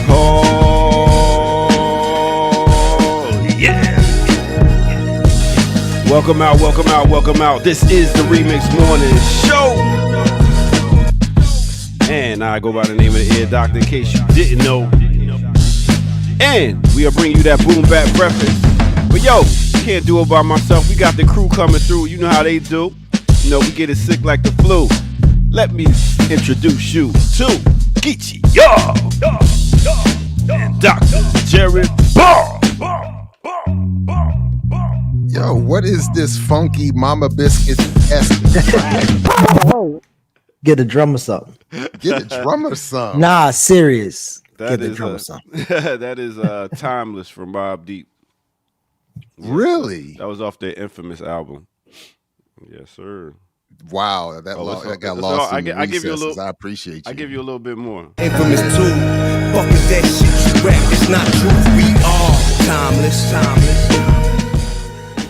Oh, yeah. Welcome out. This is the Remix Morning Show. And I go by the name of the Ear Doctor in case you didn't know. And we are bringing you that boom bap breakfast. But yo, can't do it by myself. We got the crew coming through. You know how they do. You know, we get it sick like the flu. Let me introduce you to Geechee, and Dr. Jared Ball. Yo, what is this funky Mama Biscuit-esque? Get a drummer something. Get a drummer something. Nah, serious. That Get the is drummer something. that is Timeless from Mobb Deep. Really? That was off their infamous album. Yes, sir. Wow, that got lost in the recesses. I appreciate you. I give you a little bit more. Infamous too. Fuck is that shit you rap? It's not truth. We are timeless.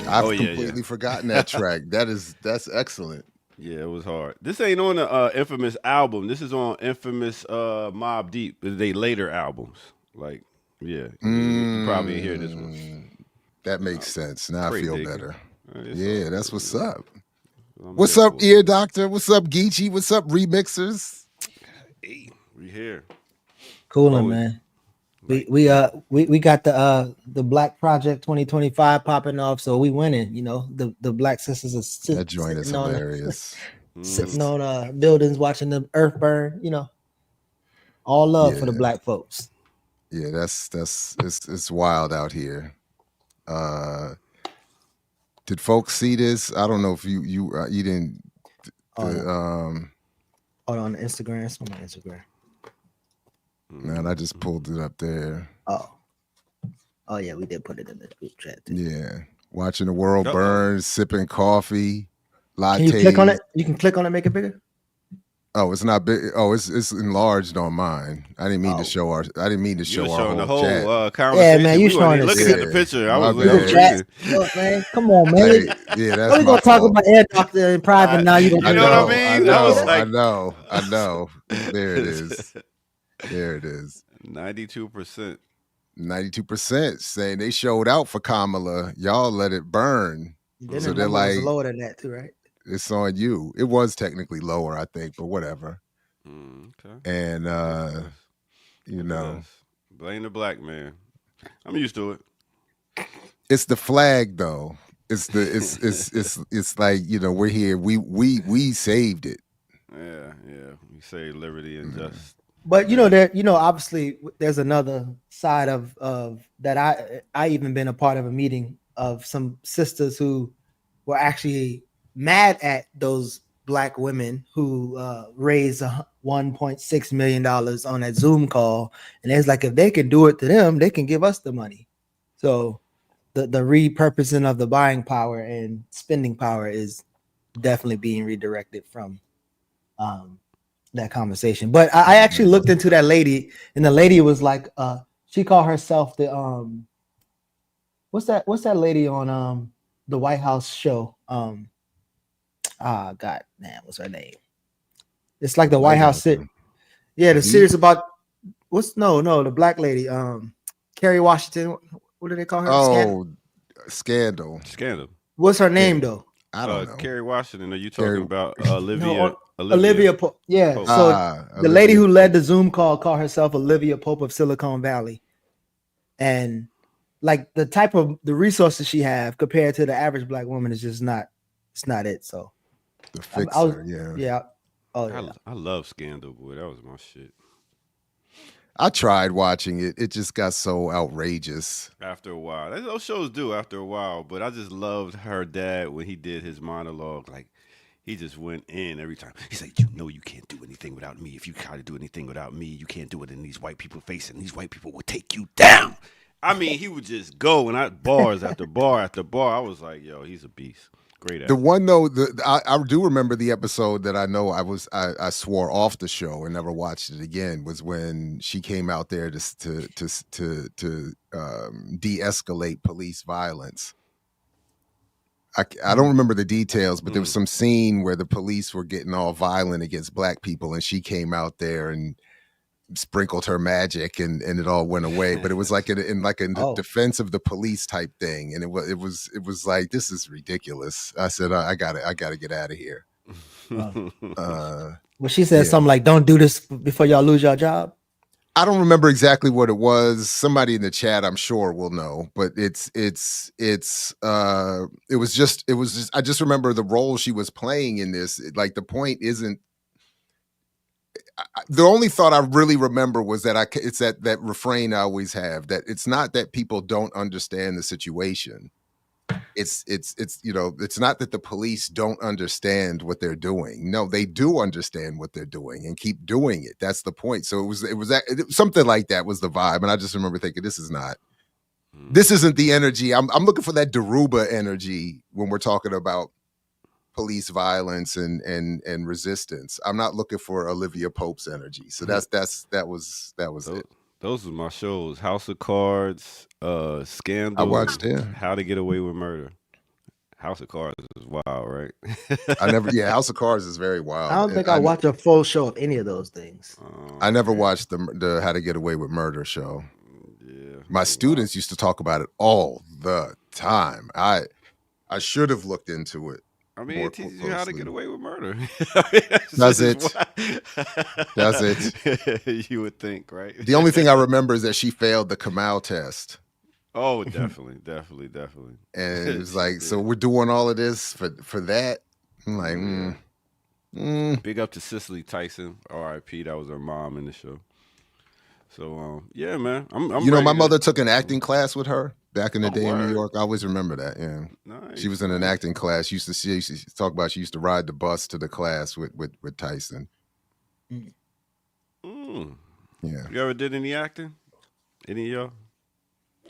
I've completely forgotten that track. That's excellent. Yeah, it was hard. This ain't on the infamous album. This is on infamous Mobb Deep. They later albums. Like, yeah, you probably hear this one. That makes sense. Now I feel better. Yeah, that's what's up. What's up, Ear Doctor? What's up, Geechee? What's up, remixers? Hey, we here. Coolin', man. We got the Black Project 2025 popping off, so we winning. You know, the Black sisters are that joint is hilarious. Sitting on buildings watching the earth burn. You know, all love for the Black folks. Yeah, it's wild out here. Did folks see this? I don't know if you didn't. On Instagram. It's on my Instagram. Man, I just pulled it up there. Oh yeah, we did put it in the group chat too. Yeah, watching the world burn, sipping coffee, lattes. Can you click on it? You can click on it, make it bigger. Oh, it's not big. Oh, it's enlarged on mine. I didn't mean to show our. I didn't mean to show our the whole chat. Conversation. Yeah, man, you showing looking at the picture. I was Look, man, come on, man. Hey, yeah, that's we gonna talk about Air Doctor in private now. You know what I mean? I know. There it is. 92%. 92% saying they showed out for Kamala. Y'all let it burn. So they're like lower than that too, right? It's on you. It was technically lower, I think, but whatever. Okay. And you know, blame the black man. I'm used to it. It's the flag, though. It's like, you know, we're here. We saved it. Yeah. We saved liberty and justice. But obviously there's another side of that. I even been a part of a meeting of some sisters who were actually mad at those Black women who raised $1.6 million on that Zoom call, and it's like, if they can do it to them, they can give us the money. So the repurposing of the buying power and spending power is definitely being redirected from that conversation. But I actually looked into that lady, and the lady was like, she called herself the what's that lady on the White House show? God, man, what's her name? It's like the White House the series about the black lady, Kerry Washington. What do they call her? Oh, Scandal. What's her name though? I don't know. Kerry Washington. Are you talking about Olivia? Olivia Pope. Yeah. Pope. So the lady who led the Zoom call called herself Olivia Pope of Silicon Valley, and like the type of the resources she have compared to the average Black woman is just not. It's not it. So the fixer, yeah. Oh, yeah. I love Scandal, boy. That was my shit. I tried watching it. It just got so outrageous. After a while. Those shows do after a while, but I just loved her dad when he did his monologue. Like, He just went in every time. He's like, you know, you can't do anything without me. If you try to do anything without me, you can't do it in these white people face, and these white people will take you down. I mean, he would just go, and bars after bar after bar. I was like, yo, he's a beast. Great actor. The one though, I do remember the episode that I know I swore off the show and never watched it again, was when she came out there to de-escalate police violence. I don't remember the details, but there was some scene where the police were getting all violent against black people, and she came out there and sprinkled her magic, and it all went away. But it was like in defense of the police type thing, and it was like, this is ridiculous. I said, I got to get out of here. Well, she said something like, "Don't do this before y'all lose your job." I don't remember exactly what it was. Somebody in the chat, I'm sure, will know. But it was just I just remember the role she was playing in this. Like, the point isn't. The only thought I really remember was that it's that refrain I always have, that it's not that people don't understand the situation. It's not that the police don't understand what they're doing. No, they do understand what they're doing and keep doing it. That's the point. So it was something like that was the vibe. And I just remember thinking, this isn't the energy. I'm looking for that Daruba energy when we're talking about police violence and resistance. I'm not looking for Olivia Pope's energy. So that was it. Those were my shows: House of Cards, Scandal. I watched it. How to Get Away with Murder. House of Cards is wild, right? House of Cards is very wild. I don't think I watched a full show of any of those things. I never watched the How to Get Away with Murder show. Yeah, my students used to talk about it all the time. I should have looked into it. I mean, it teaches you how to get away with murder. Does it? Does it? You would think, right? The only thing I remember is that she failed the Kamau test. Oh, definitely. And it was like, so we're doing all of this for that? I'm like, Big up to Cicely Tyson, R.I.P. That was her mom in the show. So, yeah, man. I'm my mother took an acting class with her back in the day in New York. I always remember that. Yeah, nice. She was in an acting class. She used to talk about she used to ride the bus to the class with Tyson. Yeah. You ever did any acting? Any of y'all?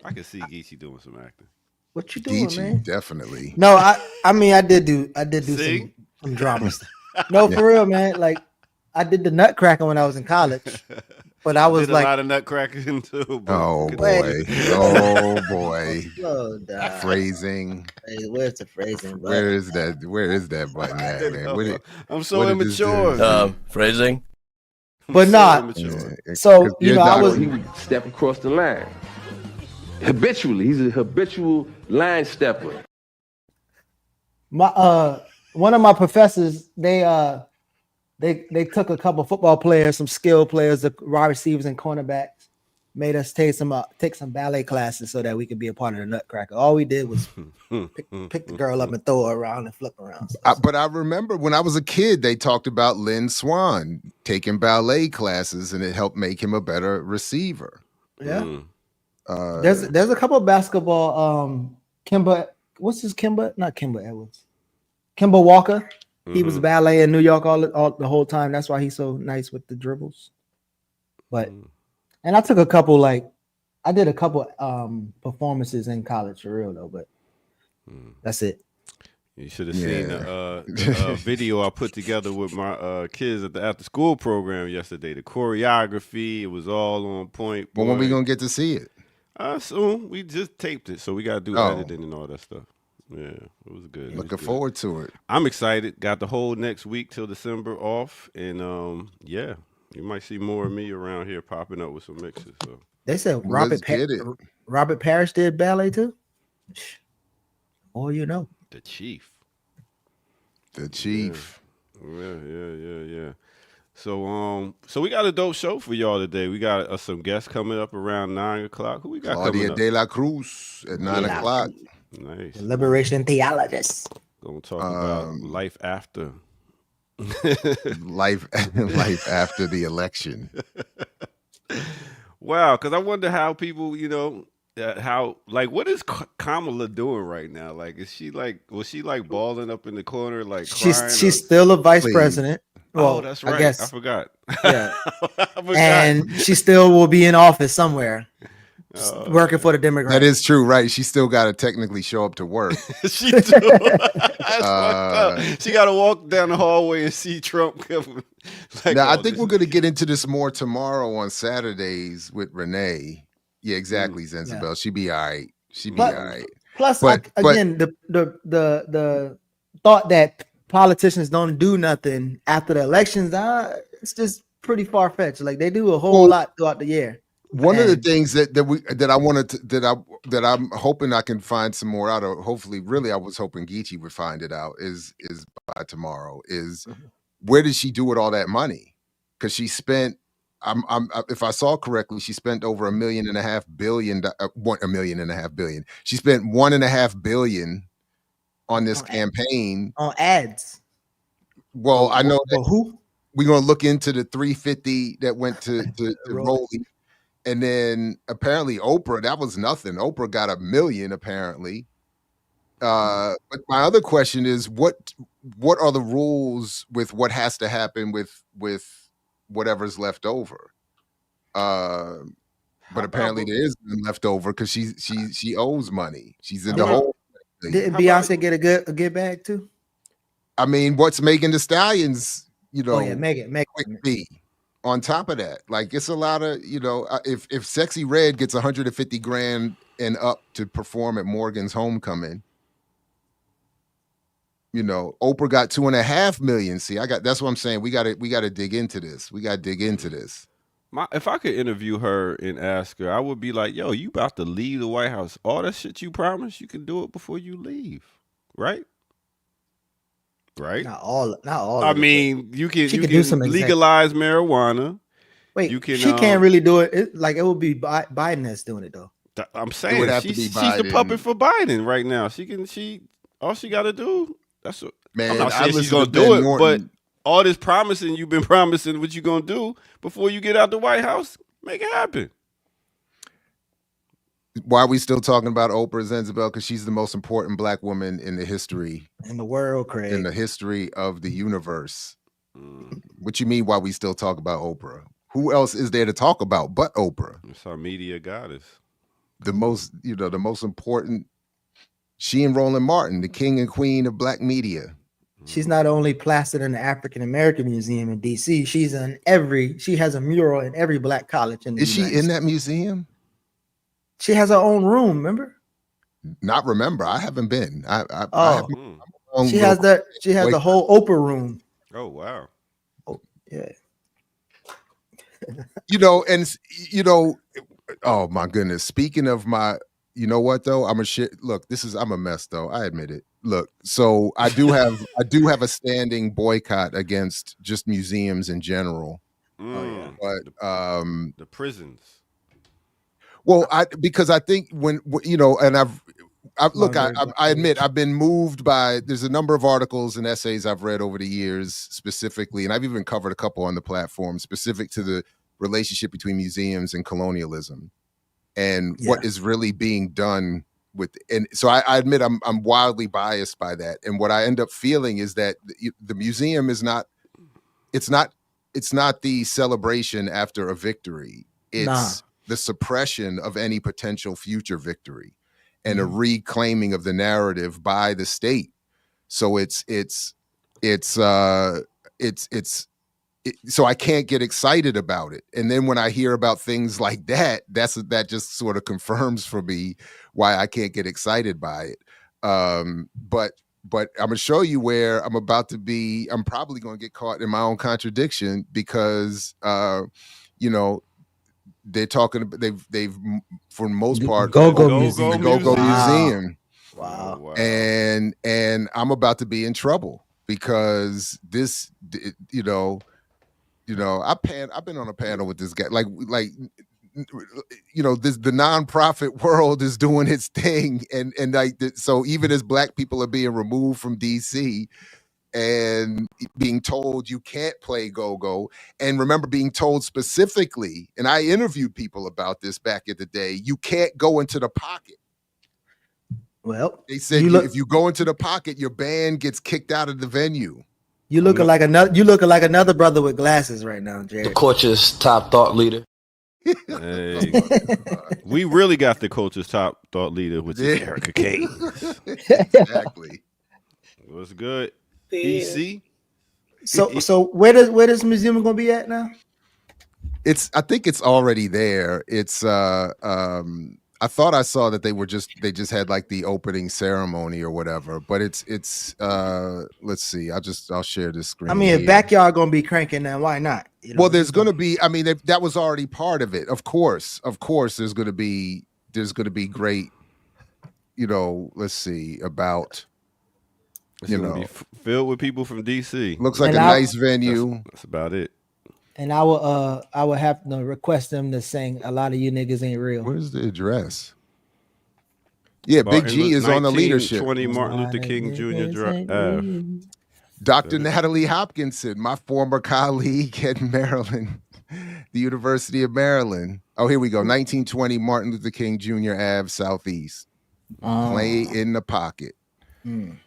I can see Geechee doing some acting. What you doing, man? Definitely. No, I mean I did do some dramas. No, for real, man. Like, I did the Nutcracker when I was in college. But I was like a lot of nutcracking too. Oh boy. Oh boy. Phrasing. Hey, where's the phrasing? Button? Where is that button at, man? I'm so immature. Phrasing. But not. So I was. He would step across the line habitually. He's a habitual line stepper. One of my professors, they took a couple football players, some skilled players, the wide receivers and cornerbacks, made us take some ballet classes so that we could be a part of the Nutcracker. All we did was pick the girl up and throw her around and flip around. But I remember when I was a kid, they talked about Lynn Swann taking ballet classes, and it helped make him a better receiver. Yeah. There's a couple of basketball. Not Kimba Edwards. Kimba Walker. He was ballet in New York all the whole time. That's why he's so nice with the dribbles. But and I took I did a couple performances in college for real though, but that's it. You should have seen the video I put together with my kids at the after school program yesterday. The choreography, it was all on point. But when we gonna get to see it? Soon. We just taped it, so we gotta do editing and all that stuff. Yeah, it was good. Looking forward to it. I'm excited. Got the whole next week till December off, and you might see more of me around here popping up with some mixes. So they said Robert Parrish did ballet too. Oh, the Chief. Yeah. So we got a dope show for y'all today. We got some guests coming up around 9:00. Who we got coming up? Claudia De La Cruz at 9:00. Nice. The liberation theologist. Gonna talk about life after. life after the election. Wow, because I wonder how people, how like what is Kamala doing right now? Like, was she like balling up in the corner, like crying? She's still a vice Please. president. Oh, Well, that's I right. I guess, forgot. yeah. I forgot. And she still will be in office somewhere, Oh, working for the That Democrats. is true, right? She still got to technically show up to work. she do. That's fucked up. Uh, She got to walk down the hallway and see Trump coming. Like, Now, I oh, think this we're is- going to get into this more tomorrow on Saturdays with Renee. Yeah, exactly, Mm. Zenzabel. She be all right. She be But- all right. Plus, But- again, the thought that politicians don't do nothing after the elections, it's just pretty far fetched. Like they do a whole Well, lot throughout the year. One of the And- things that I'm hoping I can find some more out of. Hopefully, really, I was hoping Geechee would find it out. Is by tomorrow. Is where did she do with all that money? Because she spent. If I saw correctly, she spent over $1.5 billion. $1.5 billion. She spent $1.5 billion on this campaign. on ads. Well, I know that who? we're gonna look into the 350 that went to Rolly. And then apparently Oprah, that was nothing. Oprah got $1 million apparently. But my other question is, what are the rules with what has to happen with whatever's left over? But apparently there is none left over because she owes money. She's in the hole. Didn't Beyonce get a good bag too? I mean, what's Megan Thee Stallion's? Oh yeah, Megan. Quick fee. On top of that, like it's a lot of, if Sexy Red gets 150 grand and up to perform at Morgan's homecoming, Oprah got 2.5 million. See, that's what I'm saying. We gotta dig into this. We gotta dig into this. If I could interview her and ask her, I would be like, yo, you about to leave the White House. All that shit you promised, you can do it before you leave. Right? Right? Not all. I of it, mean, you can do some legalize marijuana. Wait, you can, she can't really do it. It would be Biden that's doing it though. I'm saying have to she's be the Biden. puppet for Biden right now. All she got to do. That's what. Man, I'm not I saying she's listened gonna to do Ben it, Norton. but all this promising you've been promising what you gonna do before you get out the White House, make it happen. Why are we still talking about Oprah Zenzabel? Because she's the most important Black woman in the history, In the world, Craig. in the history of the universe. What you mean? Why we still talk about Oprah? Who else is there to talk about but Oprah? It's our media goddess. The most important. She and Roland Martin, the king and queen of Black media. She's not only plastered in the African American Museum in DC. She has a mural in every Black college in the Is she United in States. that museum? She has her own room. Remember? Not remember. I haven't been. I have Mm. my own She little- has the whole Oprah room. Oh wow. Yeah. Oh my goodness. Speaking of you know what though? I'm a mess though. I admit it. Look, so I do have a standing boycott against just museums in general. Mm. But The prisons. well, because I think when and I admit I've been moved by. There's a number of articles and essays I've read over the years specifically, and I've even covered a couple on the platform specific to the relationship between museums and colonialism, and what is really being done with. And so I admit I'm wildly biased by that, and what I end up feeling is that the museum is not. It's not the celebration after a victory. It's the suppression of any potential future victory and a reclaiming of the narrative by the state. So so I can't get excited about it. And then when I hear about things like that, that just sort of confirms for me why I can't get excited by it. But I'm gonna show you where I'm probably gonna get caught in my own contradiction because they're talking. They've for the most part Go-Go the Museum. Go-Go Wow. Museum, Wow. Oh, wow. and I'm about to be in trouble because this, I've been on a panel with this guy, like the nonprofit world is doing its thing, and like so even as Black people are being removed from DC, and being told you can't play go-go, and remember being told specifically, and I interviewed people about this back in the day, you can't go into the pocket. Well, They said if you go into the pocket, your band gets kicked out of the venue. You looking like another brother with glasses right now, Jared. The culture's top thought leader. Hey, we really got the culture's top thought leader, which is Erica Kane. Exactly. What's good? EC. So where this museum gonna be at now? I think it's already there. It's I thought I saw that they just had like the opening ceremony or whatever, but it's let's see. I'll share this screen. I mean, if backyard gonna be cranking, then why not? Well, there's gonna be. I mean, that was already part of it. Of course, there's gonna be great. Let's see about. Be filled with people from DC. Looks like a nice venue. That's about it. And I will have to request them to sing "A Lot of You Niggas Ain't Real." Where's the address? Yeah, Big G is on the leadership. 20 Martin Luther King Jr. Drive. Dr. Natalie Hopkinson, my former colleague at Maryland, the University of Maryland. Oh, here we go. 1920 Martin Luther King Jr. Ave Southeast. Play in the pocket.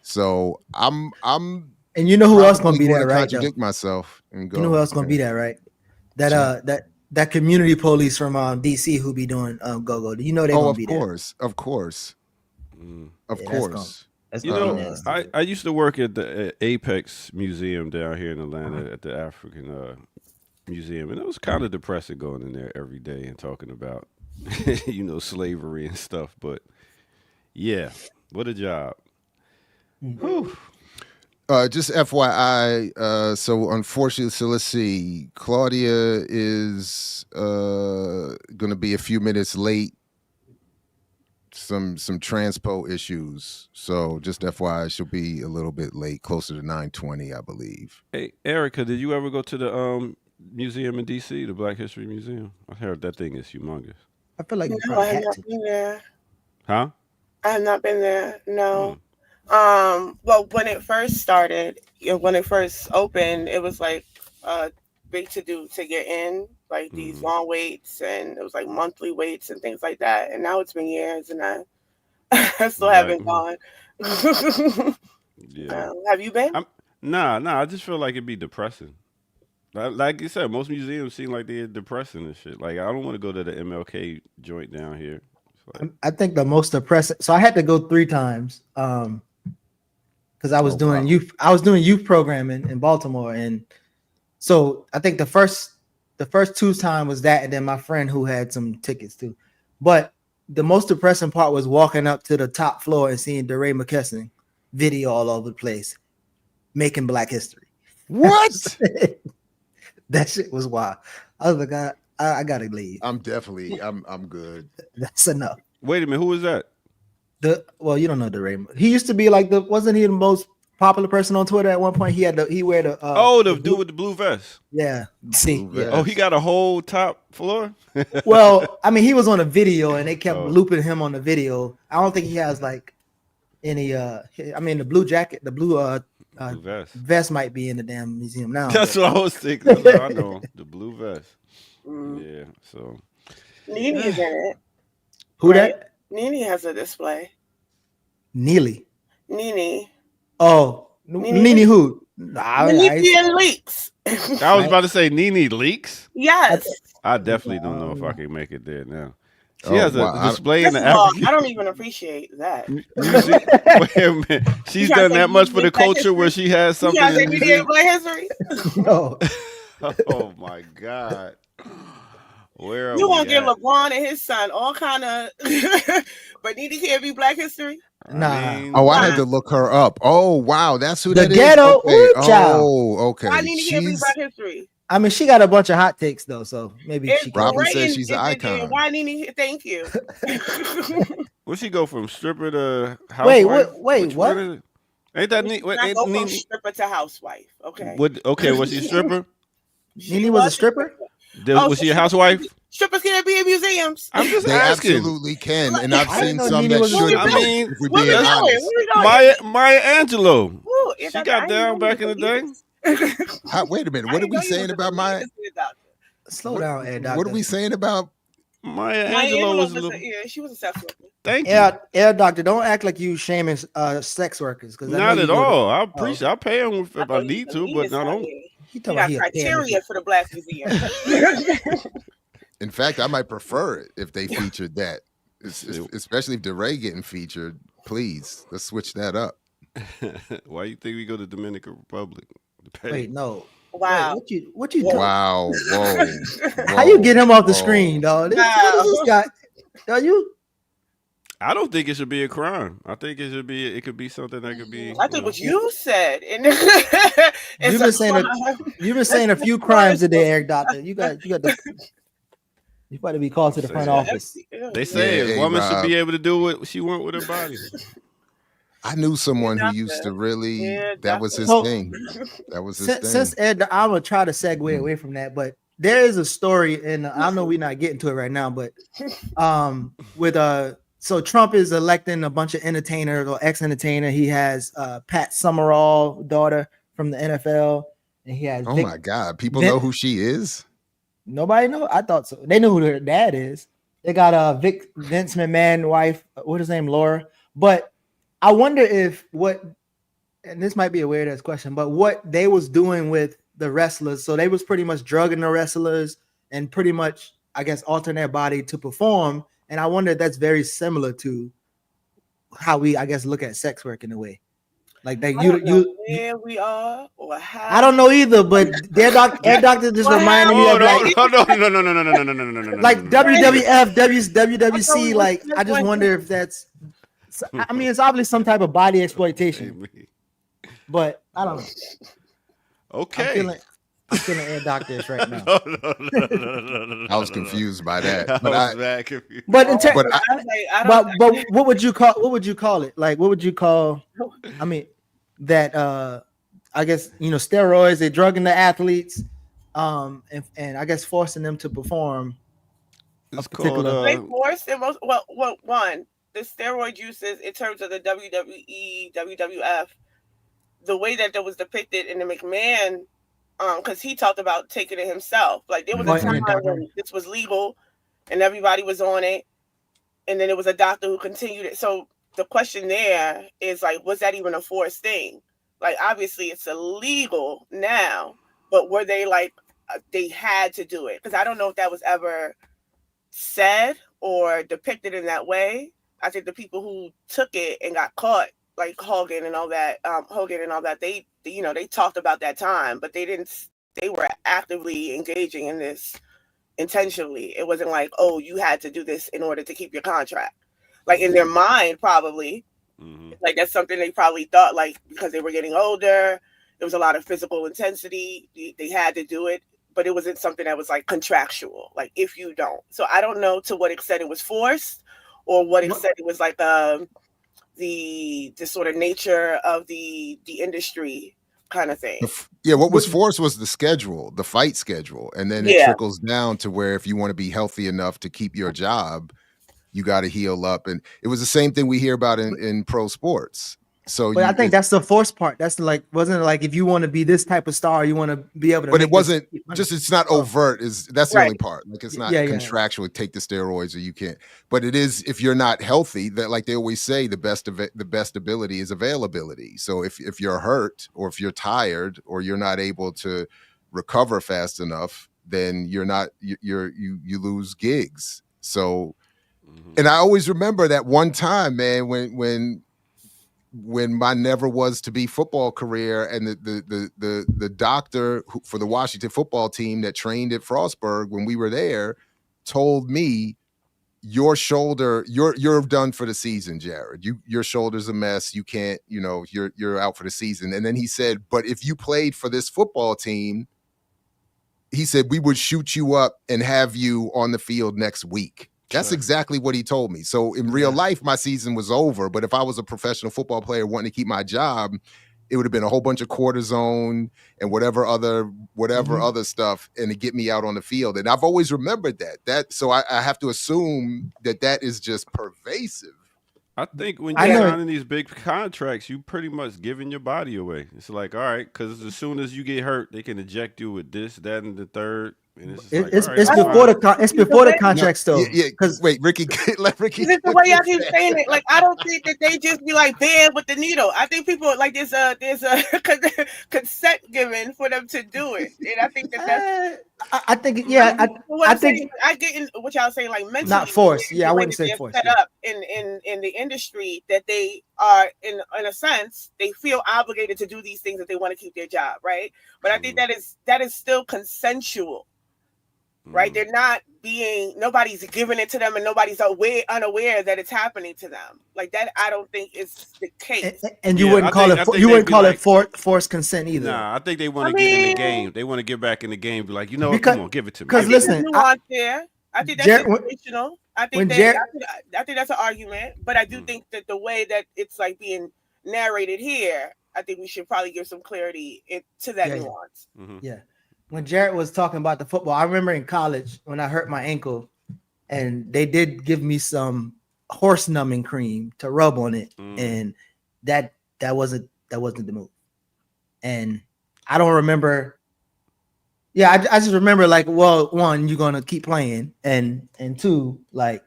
So I'm and you know who else gonna be there, right? Contradict myself and go. You know who else gonna be there, right? That community police from DC who be doing go-go. Do you know they're gonna be there? Of course. Of course. I used to work at the Apex Museum down here in Atlanta at the African Museum, and it was kind of depressing going in there every day and talking about slavery and stuff. But yeah, what a job. Just FYI, so unfortunately, so let's see. Claudia is going to be a few minutes late. Some transpo issues. So just FYI, she'll be a little bit late, closer to 9:20, I believe. Hey, Erica, did you ever go to the museum in DC, the Black History Museum? I heard that thing is humongous. I feel like I have not been there. Huh? I have not been there. No. Well, when it first started, when it first opened, it was like big to do to get in, like these long waits, and it was like monthly waits and things like that. And now it's been years, and I still haven't gone. Yeah. Have you been? Nah. I just feel like it'd be depressing. Like you said, most museums seem like they're depressing and shit. Like I don't want to go to the MLK joint down here. Like, I think the most depressing. So I had to go 3 times. Because I was doing youth programming in Baltimore, and so I think the first 2 times was that, and then my friend who had some tickets too. But the most depressing part was walking up to the top floor and seeing DeRay McKesson video all over the place, making Black history. What? That shit was wild. I was like, I gotta leave. I'm good. That's enough. wait a minute, who was that? You don't know DeRay. He used to be like wasn't he the most popular person on Twitter at one point? He wear the the dude with the blue vest. Yeah. See. Blue vest. Oh, he got a whole top floor? Well, I mean, he was on a video and they kept looping him on the video. I don't think he has like any the blue jacket, the blue vest might be in the damn museum now. That's what I was thinking. I know the blue vest. Yeah, so Nene is in it. Who that? Nene has a display. Neely. Nene. Oh, Nene who? Nene Leaks. I was about to say Nene Leaks. Yes. I definitely don't know if I can make it there now. She has a display in the African. African. I don't even appreciate that. Wait a minute. She's done that much for the culture where she has something in the museum. Black history? No. Oh my God. Where are you we want to give at? LeBron and his son all kind of, but Nene can't be Black history? Nah. I had to look her up. Oh wow, that's who The that ghetto. is. Okay. Child. Oh, okay. Why Nene can't be Black history? I mean, she got a bunch of hot takes though, so maybe she can. Robin says she's an icon. Why Nene? Thank you. Where'd she go from stripper to housewife? Wait, what? Ain't that neat? Wait, I go ain't from Nene? stripper to housewife. Okay. Okay, was she a stripper? Nene was a stripper? Was she a housewife? Strippers can't be in museums. I'm just They asking. absolutely can, and I've I seen didn't know some Nene that was a should stripper. be. I mean, if we're Where being we going? honest. Where we going? Maya Angelou. Ooh, know. She got down back in the day. Wait a minute. What are we saying about my? Slow down, Air Doctor. What are we saying about Maya Angelou was a little. She was a sex worker. Thank you. Air Doctor, don't act like you shaming sex workers, because not at all. I appreciate. I pay them if I need to, but I don't. He got criteria for the Black Museum. In fact, I might prefer it if they featured that, especially if DeRay getting featured. Please, let's switch that up. Why you think we go to Dominican Republic? Wait, no. Wow. Wait, what you Wow. Whoa. How you get him off the screen, dog? What is this guy? Are you? I don't think it should be a crime. I think it should be. It could be something that could be. I think what you said. You've been saying a few crimes today, Eric Doctor. You got the. You better be called to the front office. They say a woman should be able to do what she want with her body. I knew someone who used to really. That was his thing. That was his thing. Since Ed, I'm gonna try to segue away from that, but there is a story, and I know we're not getting to it right now, but so Trump is electing a bunch of entertainers or ex-entertainer. He has Pat Summerall, daughter from the NFL, and he has. My God, people know who she is. Nobody know. I thought so. They know who their dad is. They got Vince McMahon wife. What's his name? Laura. But I wonder if and this might be a weird ass question, but what they was doing with the wrestlers. So they was pretty much drugging the wrestlers and pretty much, I guess, altering their body to perform. And I wonder if that's very similar to how we, I guess, look at sex work in a way. Like that, where we are or how. I don't know either, but Air Doctor just reminded me of like no. Like WWF, WWC. Like I just wonder if that's. I mean, it's obviously some type of body exploitation, but I don't know. Okay. I'm feeling Air Doctors right now. I was confused by that. I was confused. But what would you call? What would you call it? Like, what would you call? I mean, that I guess steroids. They're drugging the athletes, and I guess forcing them to perform. It's called. They forced them. One, the steroid uses in terms of the WWE, WWF, the way that was depicted in the McMahon. Because he talked about taking it himself. Like there was a time when this was legal and everybody was on it, and then there was a doctor who continued it. So the question there is like, was that even a forced thing? Like obviously it's illegal now, but were they like they had to do it? Because I don't know if that was ever said or depicted in that way. I think the people who took it and got caught, like Hogan and all that, they talked about that time, but they were actively engaging in this intentionally. It wasn't like, oh, you had to do this in order to keep your contract. Like in their mind, probably, like that's something they probably thought, like because they were getting older, there was a lot of physical intensity, they had to do it, but it wasn't something that was like contractual, like if you don't. So I don't know to what extent it was forced or what extent it was like the sort of nature of the industry kind of thing. What was forced was the schedule, the fight schedule, and then it trickles down to where if you want to be healthy enough to keep your job, you got to heal up. And it was the same thing we hear about in pro sports. So but I think that's the forced part. That's like, wasn't it like if you want to be this type of star, you want to be able to. But it wasn't just, it's not overt. That's the only part. Like it's not contractual. Take the steroids or you can't. But it is, if you're not healthy, that like they always say, the best ability is availability. So if you're hurt or if you're tired or you're not able to recover fast enough, then you lose gigs. So, and I always remember that one time, man, when my never was to be football career and the doctor for the Washington football team that trained at Frostburg when we were there told me, your shoulder, you're done for the season, Jared. Your shoulder's a mess. You can't, you're out for the season. And then he said, but if you played for this football team, he said, we would shoot you up and have you on the field next week. That's exactly what he told me. So in real life, my season was over. But if I was a professional football player wanting to keep my job, it would have been a whole bunch of cortisone and whatever other stuff, and to get me out on the field. And I've always remembered that. So I have to assume that is just pervasive I think when I you're know. signing these big contracts, you pretty much giving your body away. It's like, all right, because as soon as you get hurt, they can eject you with this, that, and the third, and it's just like, all right, It's I'm before fine. it's before the No, contracts though. Yeah. Because Wait, Ricky, let Ricky. This is the way y'all keep saying it. Like, I don't think that they just be like bad with the needle. I think people like there's a consent given for them to do it, and I think that's. I think I think I get in what y'all saying, like mentally, not forced. Yeah, I the way wouldn't that say they're forced. set Yeah. up in the industry, that they are in a sense they feel obligated to do these things if they want to keep their job, right? But I think that is still consensual, right? They're not nobody's giving it to them, and nobody's unaware that it's happening to them. Like that, I don't think is the case. And you Yeah, wouldn't I call think- I it think you they'd wouldn't be call like- it forced consent either. Nah, I think they want I to get in the mean- game. They want to get back in the game. Be like, you know what? Because- Come on, give it to me. because Give it to listen, me. There's nuance there. I think that's situational. I think I think that's an argument, but I do think that the way that it's like being narrated here, I think we should probably give some clarity to that nuance. Yeah. When Jarrett was talking about the football, I remember in college when I hurt my ankle, and they did give me some horse numbing cream to rub on it, and that wasn't the move. And I don't remember. Yeah, I just remember like, well, one, you're gonna keep playing, and two, like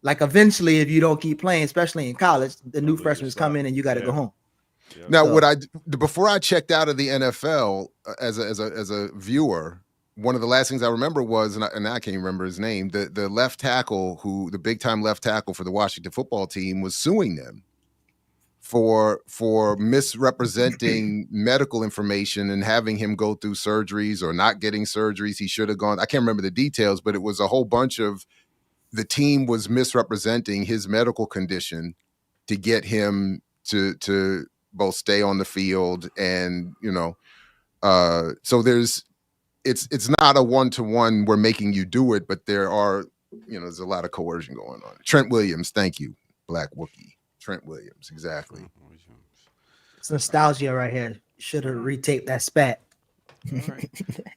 eventually, if you don't keep playing, especially in college, the new freshmen come in and you got to go home. Now, before I checked out of the NFL as a viewer, one of the last things I remember was, and I can't remember his name, the left tackle the big time left tackle for the Washington football team was suing them for misrepresenting medical information and having him go through surgeries or not getting surgeries he should have gone. I can't remember the details, but it was a whole bunch of the team was misrepresenting his medical condition to get him to both stay on the field and, so it's not a one-to-one we're making you do it, but there are, there's a lot of coercion going on. Trent Williams, thank you, Black Wookie. Trent Williams, exactly. It's nostalgia right here. Should have retaped that spat. Right.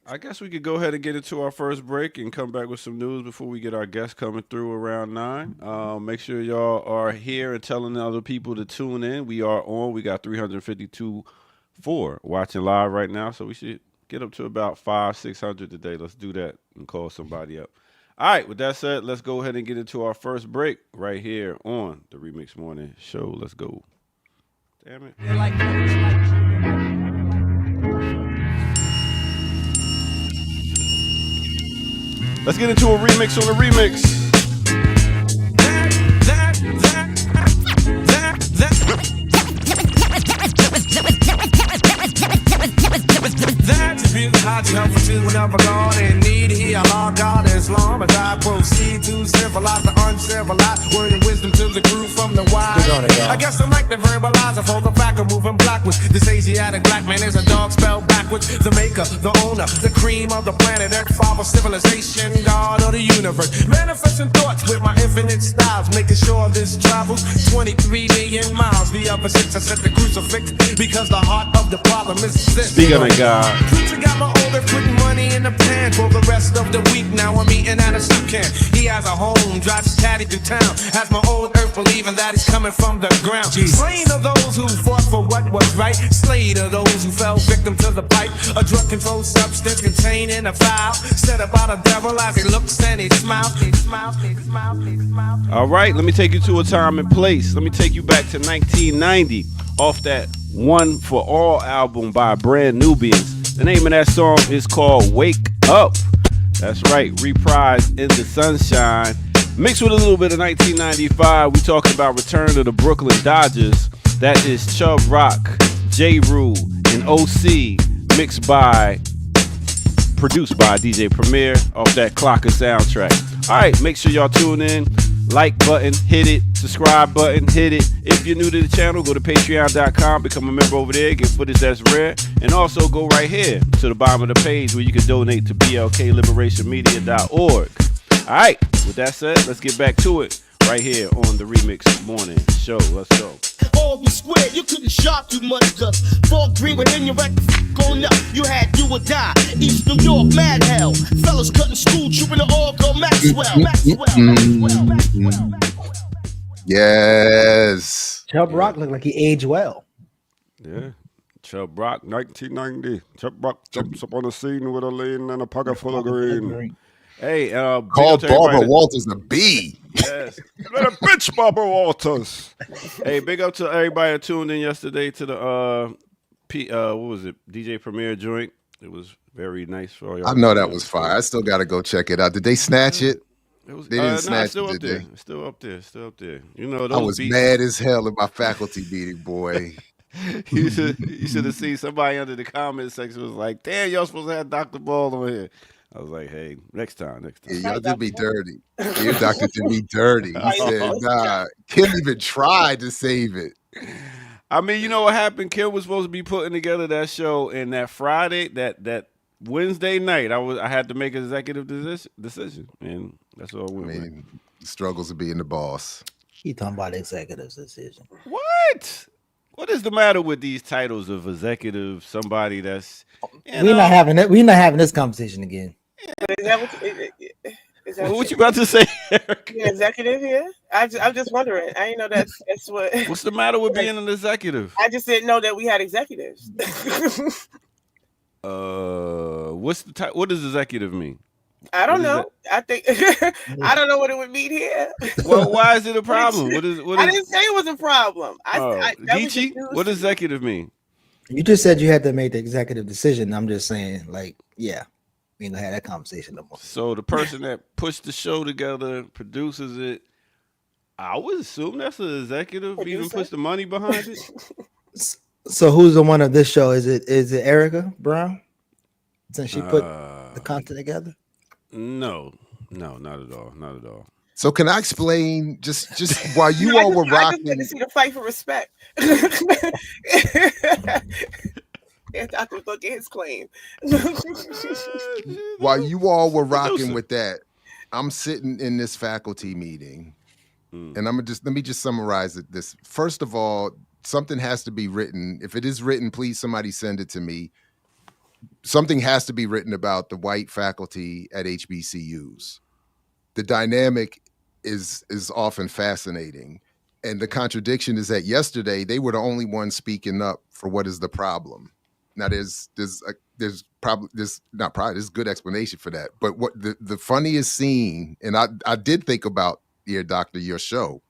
I guess we could go ahead and get into our first break and come back with some news before we get our guests coming through around 9. Make sure y'all are here and telling other people to tune in. We are on. We got 352 watching live right now, so we should get up to about 500-600 today. Let's do that and call somebody up. All right, with that said, let's go ahead and get into our first break right here on the Remix Morning Show. Let's go. Damn it. Let's get into a remix on a remix. Whenever God in need, he Allah God Islam as I proceed to civilize the uncivilized. Word and wisdom to the crew from the wide. I guess I like to verbalize it for the fact of moving backwards. This Asiatic black man is a dog spelled backwards. The maker, the owner, the cream of the planet Earth, father civilization, God of the universe. Manifesting thoughts with my infinite styles, making sure this travels 23 million miles. The opposites I set the crucifix because the heart of the problem is this. Speak of it, God. Preacher got my older putting money in the pan for the rest of the week. Now I'm eating at a soup can. He has a home, drives caddy through town. Has my old earth believing that he's coming from the ground. Slain are those who fought for what was right. Slayed are those who fell victim to the pipe. A drug controlled substance contained in a vial. Said about a devil as he looks and he smiles. He smiles, he smiles, he smiles. All right, let me take you to a time and place. Let me take you back to 1990 off that One for All album by Brand Nubians. The name of that song is called Wake Up. That's right, reprised in the sunshine. Mixed with a little bit of 1995, we talking about Return of the Brooklyn Dodgers. That is Chubb Rock, J. Rule, and OC, produced by DJ Premier off that Clocker soundtrack. All right, make sure y'all tune in. Like button, hit it. Subscribe button, hit it. If you're new to the channel, go to patreon.com, become a member over there, get footage that's rare. And also go right here to the bottom of the page where you can donate to blkliberationmedia.org. All right, with that said, let's get back to it right here on the Remix Morning Show. Let's go. All be square, you couldn't shop too much, cause fall green within your record going up. You had do or die. East New York, mad hell. Fellas cutting school, trooping to all go Maxwell. Yes. Chubb Rock looked like he aged well. Yeah. Chubb Rock, 1990. Chubb Rock jumps up on the scene with a lean and a pocket full of green. Hey, big up Called to Barbara everybody. Walters a B. Yes. Let a bitch, Barbara Walters. Hey, big up to everybody that tuned in yesterday to the what was it? DJ Premier joint. It was very nice for y'all. I know that was fire. I still got to go check it out. Did they snatch it? It was, They didn't snatch still it, up did there. they? It's still up there. Still up there. You know, those I was beats, mad as hell at my faculty meeting, boy. you should have seen somebody under the comment section was like, "Damn, y'all supposed to have Dr. Ball on here." I was like, "Hey, next time." Yeah, y'all did me dirty. Your doctor did me dirty. He said, "Nah, Kim even tried to save it." I mean, you know what happened? Kim was supposed to be putting together that show, and that Friday, that Wednesday night, I had to make an executive decision, and that's all we went. Struggles of being the boss. He talking about executive decision. What? What is the matter with these titles of executive? Somebody that's we're not having it. We're not having this conversation again. Is that what you about to say, Eric? You're an executive here? I'm just wondering. I didn't know that's what. What's the matter with being an executive? I just didn't know that we had executives. What does executive mean? I don't know. I think I don't know what it would mean here. Well, why is it a problem? What is? I didn't say it was a problem. Geechee, what does executive mean? You just said you had to make the executive decision. I'm just saying, like, yeah, we ain't gonna have that conversation no more. So the person that pushed the show together, produces it, I would assume that's an executive. Even puts the money behind it. So who's the one of this show? Is it Erica Brown? Since she put the content together? No, not at all. Not at all. So can I explain just while you all were rocking? I just see the fight for respect. And Dr. Look at his claim. While you all were rocking with that, I'm sitting in this faculty meeting, and let me just summarize it. This first of all, something has to be written. If it is written, please somebody send it to me. Something has to be written about the white faculty at HBCUs. The dynamic is often fascinating. And the contradiction is that yesterday they were the only ones speaking up for what is the problem. Now there's good explanation for that. But what the funniest scene, and I did think about, dear doctor, your show.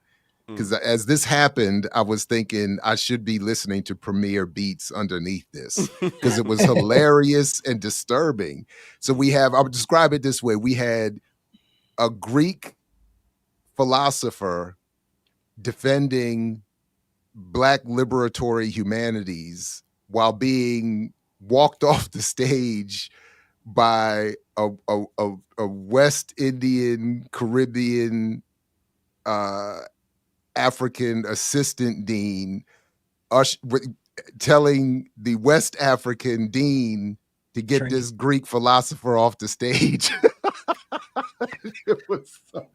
Because as this happened, I was thinking I should be listening to Premier Beats underneath this because it was hilarious and disturbing. So I would describe it this way. We had a Greek philosopher defending Black liberatory humanities while being walked off the stage by a West Indian, Caribbean, African assistant dean telling the West African dean to get this Greek philosopher off the stage. It was so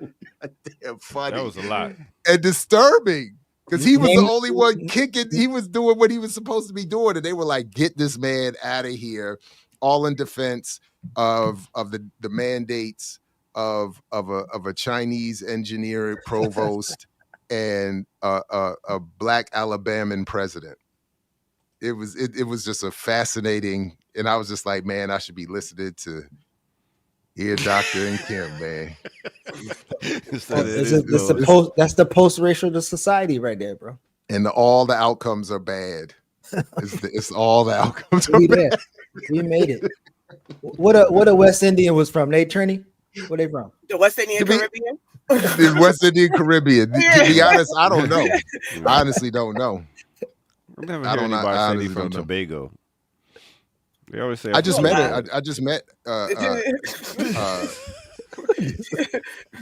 goddamn funny. That was a lot. And disturbing because he was the only one kicking. He was doing what he was supposed to be doing. And they were like, get this man out of here, all in defense of the mandates of a Chinese engineer provost and a Black Alabaman president. It was just a fascinating, and I was just like, man, I should be listening to here, Dr. and Kim, man. That's the post-racial society right there, bro. And all the outcomes are bad. It's all the outcomes are bad. We made it. What a West Indian was from? They Trini? Where they from? The West Indian Caribbean? The West Indian Caribbean. To be honest, I don't know. I honestly don't know. I've never heard anybody say from Tobago. They always say I just met her. I just met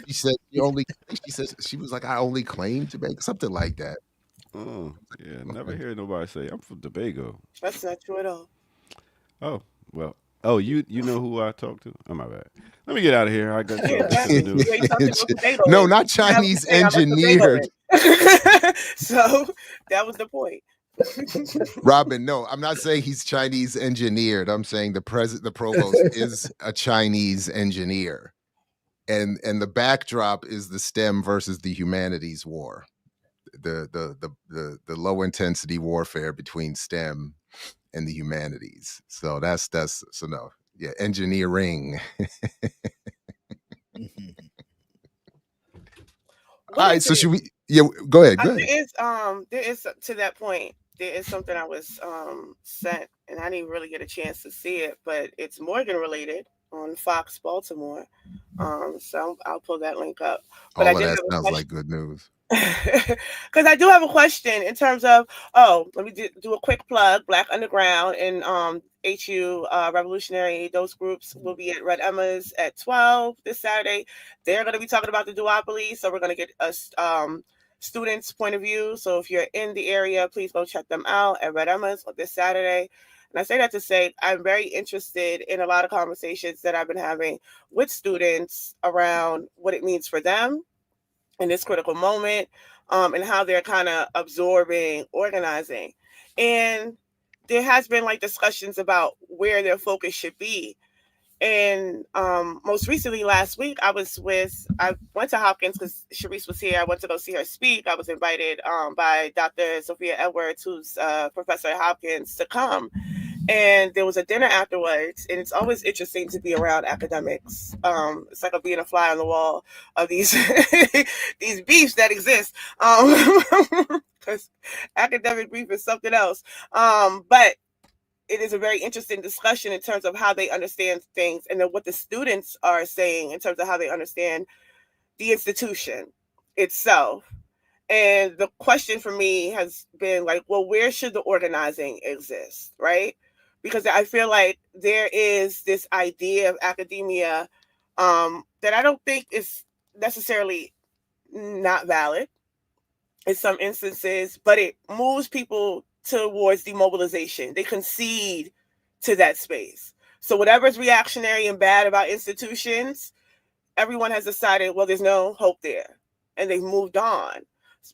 she said she was like, I only claim Tobago, something like that. Oh, yeah. Never hear nobody say I'm from Tobago. That's not true at all. Oh, well. Oh, you know who I talked to? Oh, my bad. Let me get out of here. I got no, not Chinese engineered. So that was the point. Robin, no, I'm not saying he's Chinese engineered. I'm saying the provost is a Chinese engineer. And the backdrop is the STEM versus the humanities war. the low intensity warfare between STEM and the humanities. So that's so no, yeah, engineering. All right, so should we? Yeah, go ahead. Go ahead. There is to that point. There is something I was sent, and I didn't really get a chance to see it, but it's Morgan related on Fox Baltimore. So I'll pull that link up. But I All of did that have a sounds question like good news. because I do have a question in terms of let me do a quick plug. Black Underground and HU Revolutionary. Those groups will be at Red Emma's at 12 this Saturday. They're going to be talking about the duopoly, so we're going to get a students' point of view. So if you're in the area, please go check them out at Red Emma's this Saturday. And I say that to say I'm very interested in a lot of conversations that I've been having with students around what it means for them in this critical moment, and how they're kind of absorbing organizing. And there has been like discussions about where their focus should be. And most recently last week, I went to Hopkins because Sharice was here. I went to go see her speak. I was invited by Dr. Sophia Edwards, who's professor at Hopkins, to come. And there was a dinner afterwards, and it's always interesting to be around academics. It's like being a fly on the wall of these these beefs that exist, because academic beef is something else. But it is a very interesting discussion in terms of how they understand things, and then what the students are saying in terms of how they understand the institution itself. And the question for me has been like, well, where should the organizing exist, right? Because I feel like there is this idea of academia that I don't think is necessarily not valid in some instances, but it moves people towards demobilization. They concede to that space. So whatever's reactionary and bad about institutions, everyone has decided, well, there's no hope there, and they've moved on.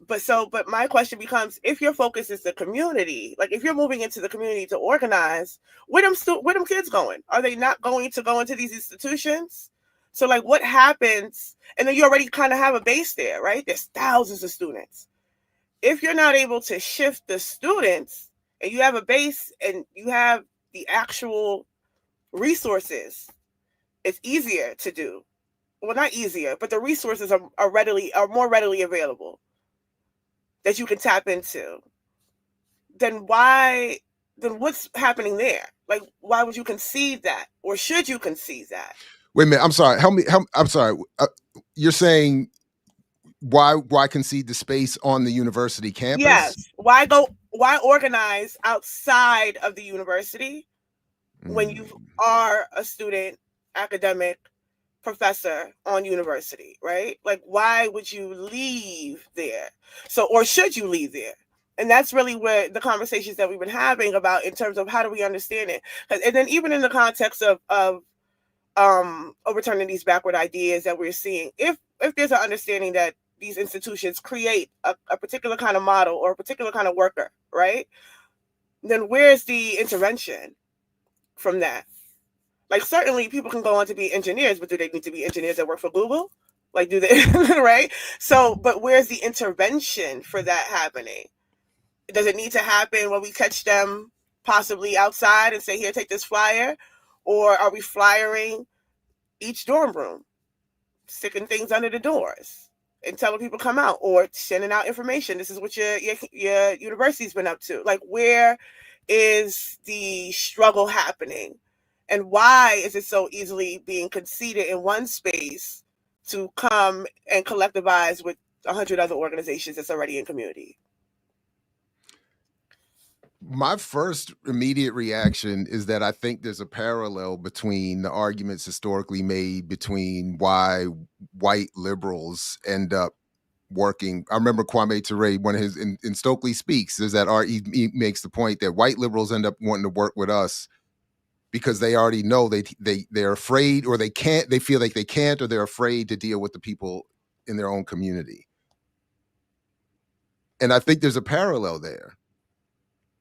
But my question becomes, if your focus is the community, like if you're moving into the community to organize, where them kids going? Are they not going to go into these institutions? So like what happens? And then you already kind of have a base there, right? There's thousands of students. If you're not able to shift the students and you have a base and you have the actual resources, it's easier to do. Well, not easier, but the resources are more readily available that you can tap into. Then what's happening there? Like, why would you concede that, or should you concede that? Wait a minute. I'm sorry. I'm sorry. You're saying why concede the space on the university campus? Yes. Why organize outside of the university when you are a student, academic, professor on university, right? Like, why would you leave there? So, or should you leave there? And that's really where the conversations that we've been having about in terms of how do we understand it. And then even in the context of overturning these backward ideas that we're seeing, if there's an understanding that these institutions create a particular kind of model or a particular kind of worker, right? Then where's the intervention from that? Like, certainly people can go on to be engineers, but do they need to be engineers that work for Google? Like, do they, right? So, but where's the intervention for that happening? Does it need to happen when we catch them possibly outside and say, here, take this flyer? Or are we flyering each dorm room, sticking things under the doors and telling people come out, or sending out information? This is what your university's been up to. Like, where is the struggle happening? And why is it so easily being conceded in one space to come and collectivize with 100 other organizations that's already in community? My first immediate reaction is that I think there's a parallel between the arguments historically made between why white liberals end up working. I remember Kwame Ture, one of his in Stokely Speaks, is that he makes the point that white liberals end up wanting to work with us because they already know they're afraid, or they feel like they can't, or they're afraid to deal with the people in their own community. And I think there's a parallel there.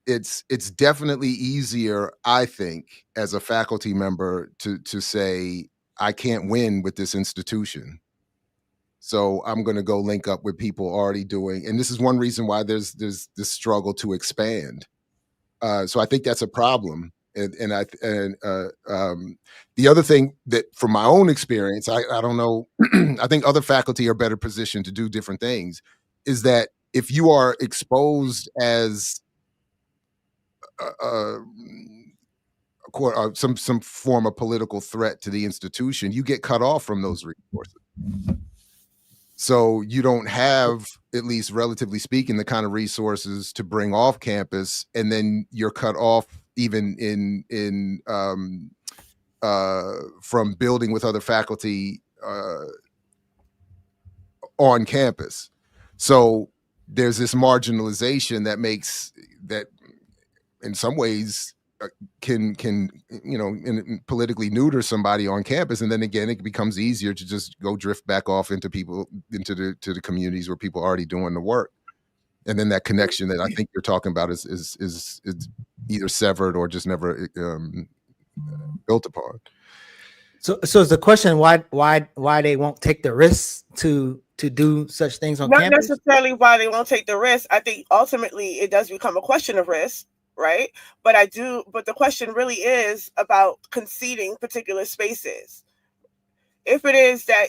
It's definitely easier, I think, as a faculty member to say, I can't win with this institution, So I'm going to go link up with people already doing, and this is one reason why there's this struggle to expand. So I think that's a problem. The other thing that from my own experience, I don't know, I think other faculty are better positioned to do different things, is that if you are exposed as some form of political threat to the institution, you get cut off from those resources. So you don't have, at least relatively speaking, the kind of resources to bring off campus, and then you're cut off even from building with other faculty on campus. So there's this marginalization that makes that, in some ways, can politically neuter somebody on campus, and then again it becomes easier to just go drift back off into the communities where people are already doing the work, and then that connection that I think you're talking about is either severed or just never built upon. So is the question why they won't take the risks to do such things on Not campus? necessarily why they won't take the risk. I think ultimately it does become a question of risk, right? But the question really is about conceding particular spaces. If it is that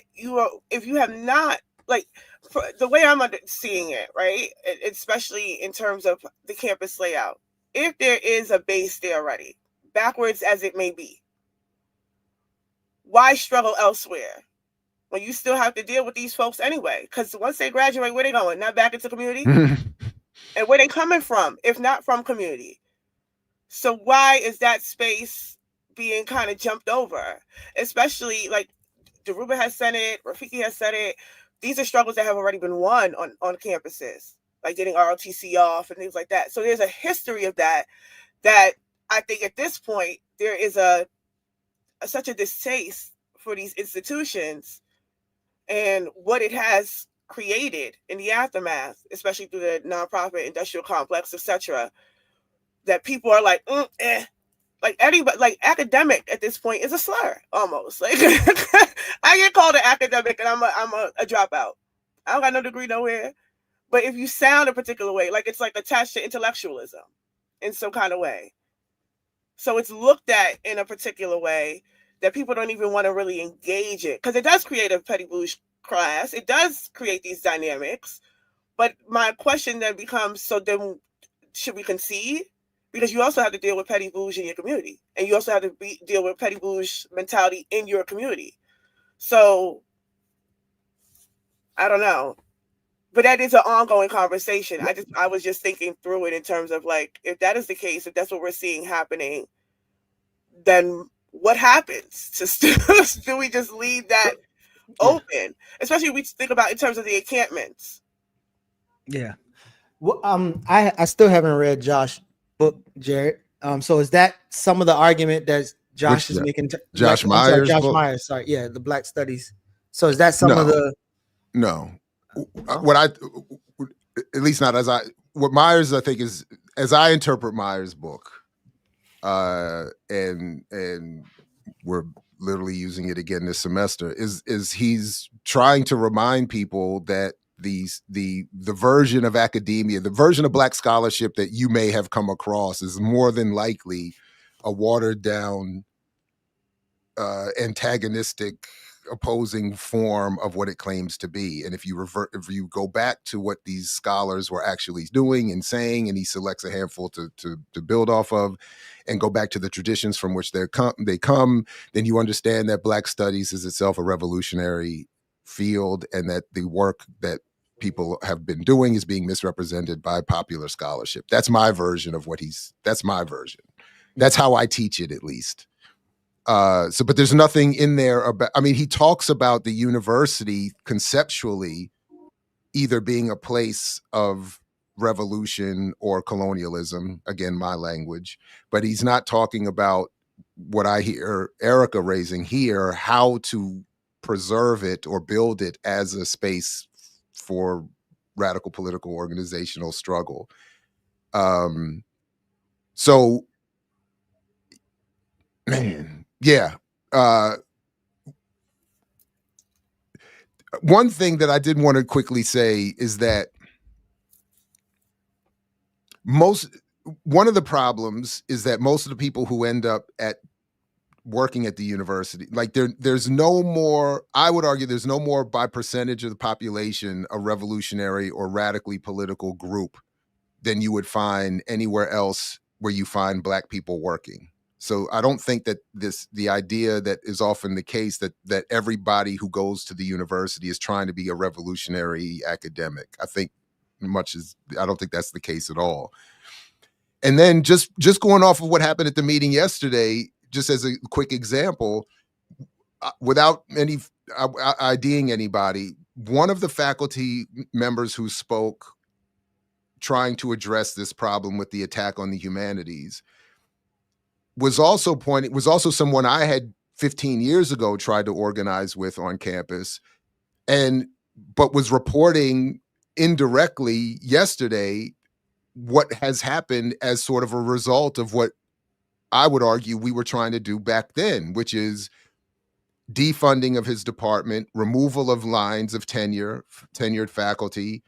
if you have not, like, the way I'm seeing it, right, especially in terms of the campus layout, if there is a base there already, backwards as it may be, why struggle elsewhere when you still have to deal with these folks anyway? Because once they graduate, where they going? Not back into community? And where they coming from, if not from community? So why is that space being kind of jumped over? Especially, like, Daruba has said it, Rafiki has said it. These are struggles that have already been won on campuses, like getting ROTC off and things like that. So there's a history of that I think at this point there is such a distaste for these institutions and what it has created in the aftermath, especially through the nonprofit industrial complex, etc., that people are like, like anybody, like academic at this point is a slur almost. Like I get called an academic and I'm a dropout. I don't got no degree nowhere. But if you sound a particular way, like it's like attached to intellectualism in some kind of way. So it's looked at in a particular way that people don't even want to really engage it, because it does create a petty bouge class. It does create these dynamics. But my question then becomes, so then should we concede? Because you also have to deal with petty bouge in your community, and you also have to deal with petty bouge mentality in your community. So I don't know, but that is an ongoing conversation. I was just thinking through it in terms of, like, if that is the case, if that's what we're seeing happening, then what happens to students? Do we just leave that open? Especially if we think about in terms of the encampments. Yeah. Well, I still haven't read Josh's book, Jared. So is that some of the argument that Josh is making? Josh Myers' Josh book? Myers, sorry. Yeah, the Black Studies. So is that some of the? No. What at least not what Myers, I think, is, as I interpret Myers' book, and we're literally using it again this semester, is he's trying to remind people that the version of academia, the version of Black scholarship that you may have come across, is more than likely a watered down, antagonistic, opposing form of what it claims to be. And if you go back to what these scholars were actually doing and saying, and he selects a handful to build off of, and go back to the traditions from which they come, then you understand that Black studies is itself a revolutionary field, and that the work that people have been doing is being misrepresented by popular scholarship. That's my version of that's my version. That's how I teach it, at least. But there's nothing in there about, I mean, he talks about the university conceptually either being a place of revolution or colonialism, again, my language, but he's not talking about what I hear Erica raising here, how to preserve it or build it as a space for radical political organizational struggle. So, man, yeah. one thing that I did want to quickly say is that one of the problems is that most of the people who end up working at the university, like there's no more, I would argue there's no more by percentage of the population a revolutionary or radically political group than you would find anywhere else where you find Black people working. So I don't think that the idea that is often the case that everybody who goes to the university is trying to be a revolutionary academic. I don't think that's the case at all. And then just going off of what happened at the meeting yesterday, just as a quick example, without any IDing anybody, one of the faculty members who spoke trying to address this problem with the attack on the humanities was also someone I had 15 years ago tried to organize with on campus, but was reporting indirectly yesterday what has happened as sort of a result of what I would argue we were trying to do back then, which is defunding of his department, removal of lines of tenured faculty,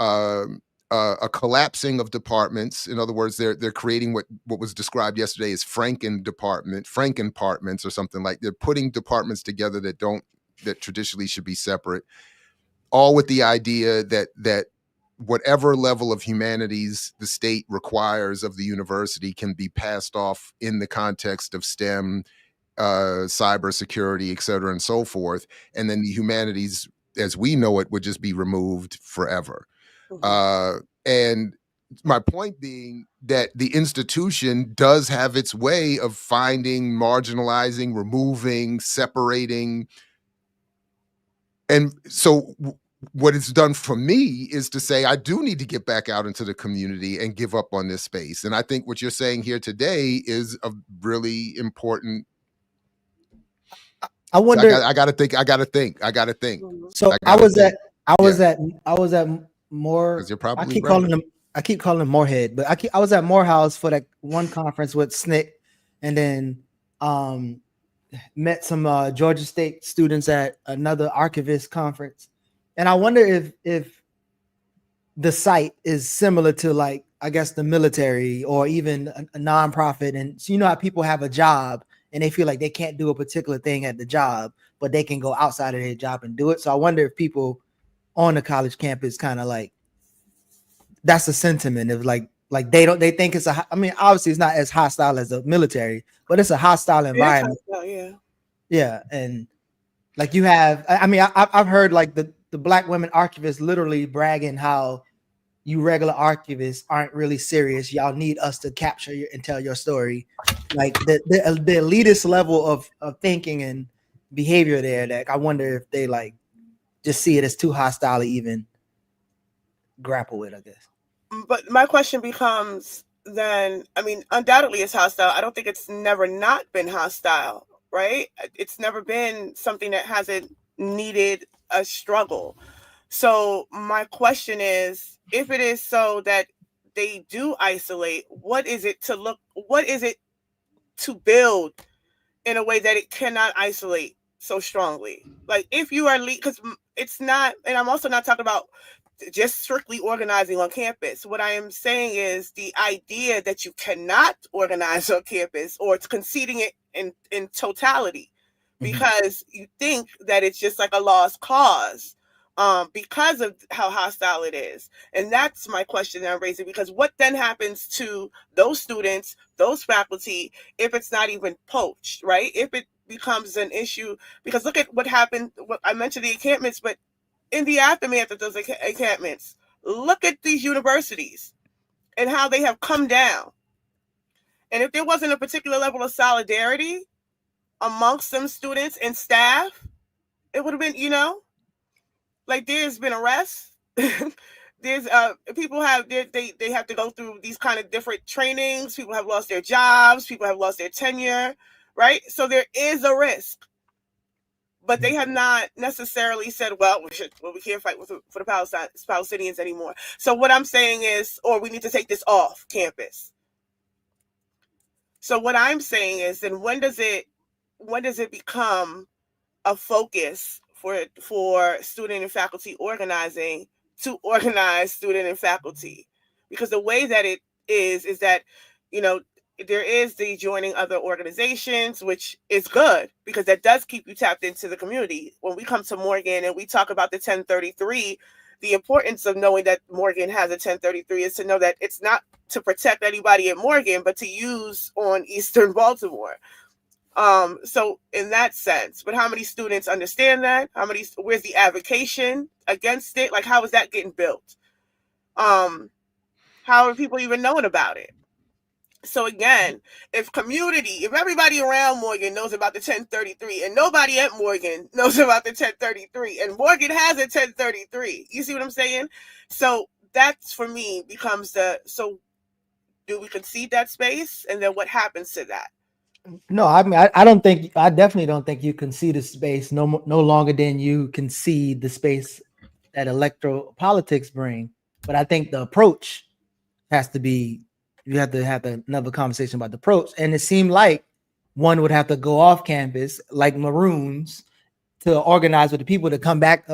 a collapsing of departments. In other words, they're creating what was described yesterday as Frankenpartments or something like. They're putting departments together that traditionally should be separate, all with the idea that whatever level of humanities the state requires of the university can be passed off in the context of STEM, cybersecurity, et cetera, and so forth. And then the humanities, as we know it, would just be removed forever. And my point being that the institution does have its way of finding, marginalizing, removing, separating. And so what it's done for me is to say, I do need to get back out into the community and give up on this space. And I think what you're saying here today is a really important. I wonder. So I got to think. So I was at Moore. You're probably I keep calling him Moorhead, but I was at Morehouse for that one conference with SNCC, and then met some Georgia State students at another archivist conference. And I wonder if the site is similar to, like, I guess the military or even a nonprofit. And so, you know how people have a job and they feel like they can't do a particular thing at the job, but they can go outside of their job and do it. So I wonder if people on the college campus kind of like, that's a sentiment of like they think it's obviously it's not as hostile as the military, but it's a hostile environment. Yeah. And like you have, I've heard like the Black women archivists literally bragging how you regular archivists aren't really serious. Y'all need us to capture and tell your story. Like the elitist level of thinking and behavior there, that I wonder if they like just see it as too hostile to even grapple with, I guess. But my question becomes then, undoubtedly it's hostile. I don't think it's never not been hostile, right? It's never been something that hasn't needed a struggle. So my question is, if it is so that they do isolate, what is it to build in a way that it cannot isolate so strongly? Like if you are because it's not, and I'm also not talking about just strictly organizing on campus. What I am saying is the idea that you cannot organize on campus, or it's conceding it in totality because you think that it's just like a lost cause because of how hostile it is. And that's my question that I'm raising, because what then happens to those students, those faculty, if it's not even poached, right? If it becomes an issue, because look at what happened. I mentioned the encampments, but in the aftermath of those encampments, look at these universities and how they have come down. And if there wasn't a particular level of solidarity amongst them students and staff, it would have been, like there's been arrests. There's people have they have to go through these kind of different trainings. People have lost their jobs. People have lost their tenure, right? So there is a risk. But they have not necessarily said, we can't fight for the Palestinians anymore. So what I'm saying is, or we need to take this off campus. So what I'm saying is, then when does it become a focus for student and faculty organizing to organize student and faculty, because the way that it is that, there is the joining other organizations, which is good because that does keep you tapped into the community. When we come to Morgan and we talk about the 1033, the importance of knowing that Morgan has a 1033 is to know that it's not to protect anybody at Morgan, but to use on Eastern Baltimore. So in that sense, but how many students understand that? Where's the advocation against it? Like, how is that getting built? How are people even knowing about it? So again, if everybody around Morgan knows about the 1033 and nobody at Morgan knows about the 1033 and Morgan has a 1033, you see what I'm saying? So that's, for me, becomes so do we concede that space? And then what happens to that? No, I mean, I definitely don't think you concede the space no longer than you concede the space that electoral politics bring. But I think the approach has to be, you have to have another conversation about the approach. And it seemed like one would have to go off campus like Maroons to organize with the people to come back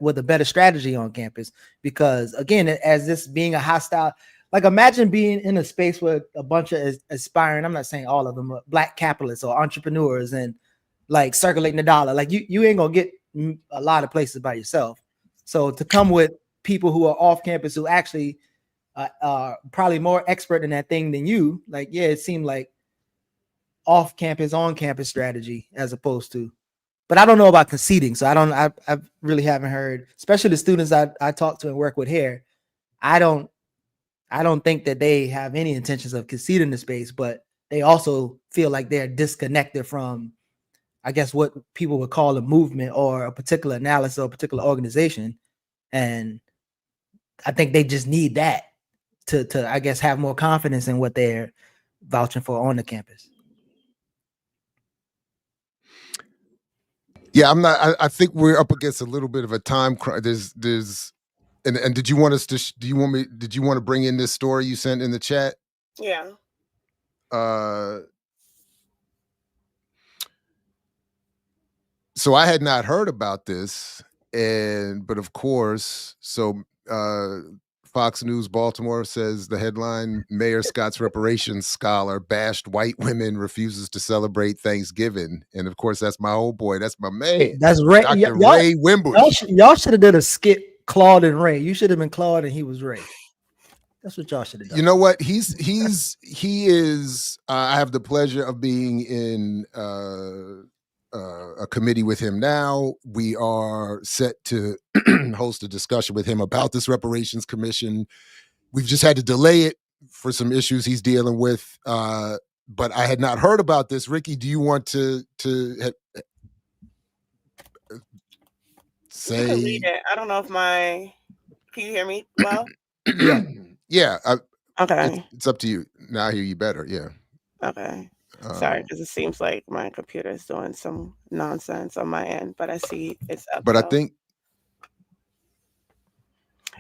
with a better strategy on campus. Because again, as this being a hostile, like imagine being in a space with a bunch of aspiring, I'm not saying all of them, but Black capitalists or entrepreneurs and like circulating the dollar. Like you ain't gonna get a lot of places by yourself. So to come with people who are off campus who actually are probably more expert in that thing than you, like, yeah, it seemed like off campus, on campus strategy as opposed to, but I don't know about conceding. So I really haven't heard, especially the students I talk to and work with here. I don't think that they have any intentions of conceding the space, but they also feel like they're disconnected from, I guess, what people would call a movement or a particular analysis or a particular organization. And I think they just need that to I guess, have more confidence in what they're vouching for on the campus. Yeah, I'm not. I think we're up against a little bit of a time crunch. And did you want us to? Did you want to bring in this story you sent in the chat? Yeah. So I had not heard about this, but of course, Fox News Baltimore says the headline: Mayor Scott's reparations scholar bashed white women, refuses to celebrate Thanksgiving. And of course, that's my old boy. That's my man. That's Ray. Dr. Ray Wimbush. Y'all should have done a skit, Claude and Ray. You should have been Claude and he was Ray. That's what y'all should have done. You know what? He is. I have the pleasure of being in a committee with him now. We are set to host a discussion with him about this reparations commission. We've just had to delay it for some issues he's dealing with. But I had not heard about this. Ricky, do you want to say? You can read it. I don't know if can you hear me well? Yeah. Okay. It's up to you. Now I hear you better. Yeah. Okay. Sorry, because it seems like my computer is doing some nonsense on my end, but I see it's up. But I think.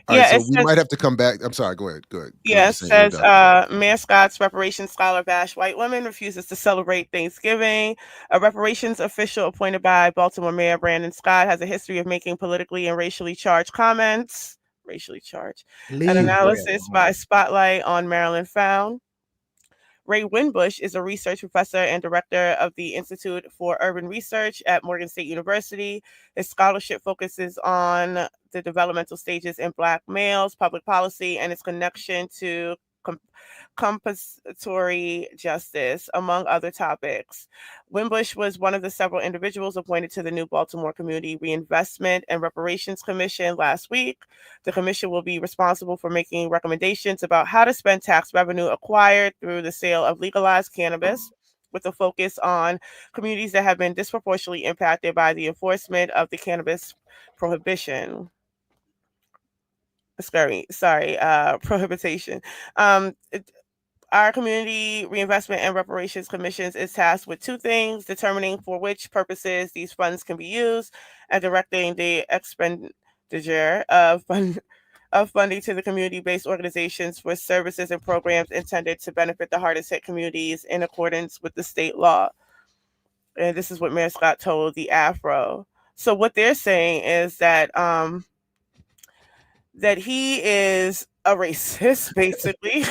We might have to come back. I'm sorry. Go ahead. Yeah, it says Mayor Scott's reparations scholar bash white women, refuses to celebrate Thanksgiving. A reparations official appointed by Baltimore Mayor Brandon Scott has a history of making politically and racially charged comments. An analysis by Spotlight on Maryland found. Ray Wimbush is a research professor and director of the Institute for Urban Research at Morgan State University. His scholarship focuses on the developmental stages in Black males, public policy, and its connection to compensatory justice, among other topics. Wimbush was one of the several individuals appointed to the new Baltimore Community Reinvestment and Reparations Commission last week. The commission will be responsible for making recommendations about how to spend tax revenue acquired through the sale of legalized cannabis, with a focus on communities that have been disproportionately impacted by the enforcement of the cannabis prohibition. Prohibition. Our Community Reinvestment and Reparations Commissions is tasked with two things: determining for which purposes these funds can be used and directing the expenditure of funding to the community-based organizations for services and programs intended to benefit the hardest hit communities in accordance with the state law. And this is what Mayor Scott told the Afro. So what they're saying is that he is a racist, basically.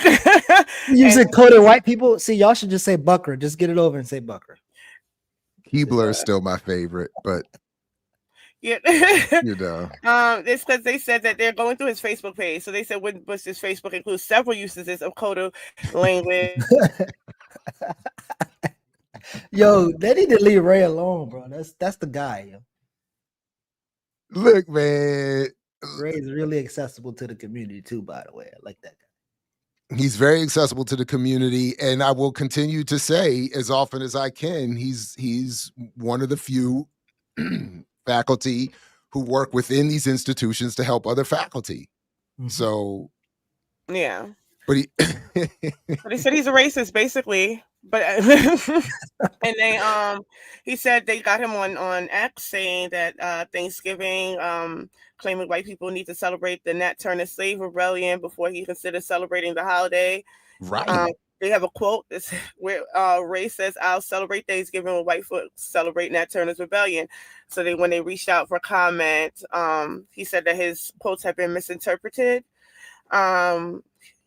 You And said coded white people. See, y'all should just say Bucker. Just get it over and say Bucker. Keebler is still my favorite, but yeah. you know, It's because they said that they're going through his Facebook page. So they said when Bush's Facebook includes several usages of coda language. Yo, they need to leave Ray alone, bro. That's the guy. Yo. look, man, Ray is really accessible to the community too. By the way, I like that guy. he's very accessible to the community, and I will continue to say as often as I can, he's one of the few faculty who work within these institutions to help other faculty. Mhm. So, Yeah. but he But they said he's a racist, basically. But and he said they got him on X saying that Thanksgiving, claiming white people need to celebrate the Nat Turner slave rebellion before he considers celebrating the holiday. right. They have a quote that's where Ray says, "I'll celebrate Thanksgiving when white folks celebrate Nat Turner's rebellion." So when they reached out for comment, he said that his quotes have been misinterpreted.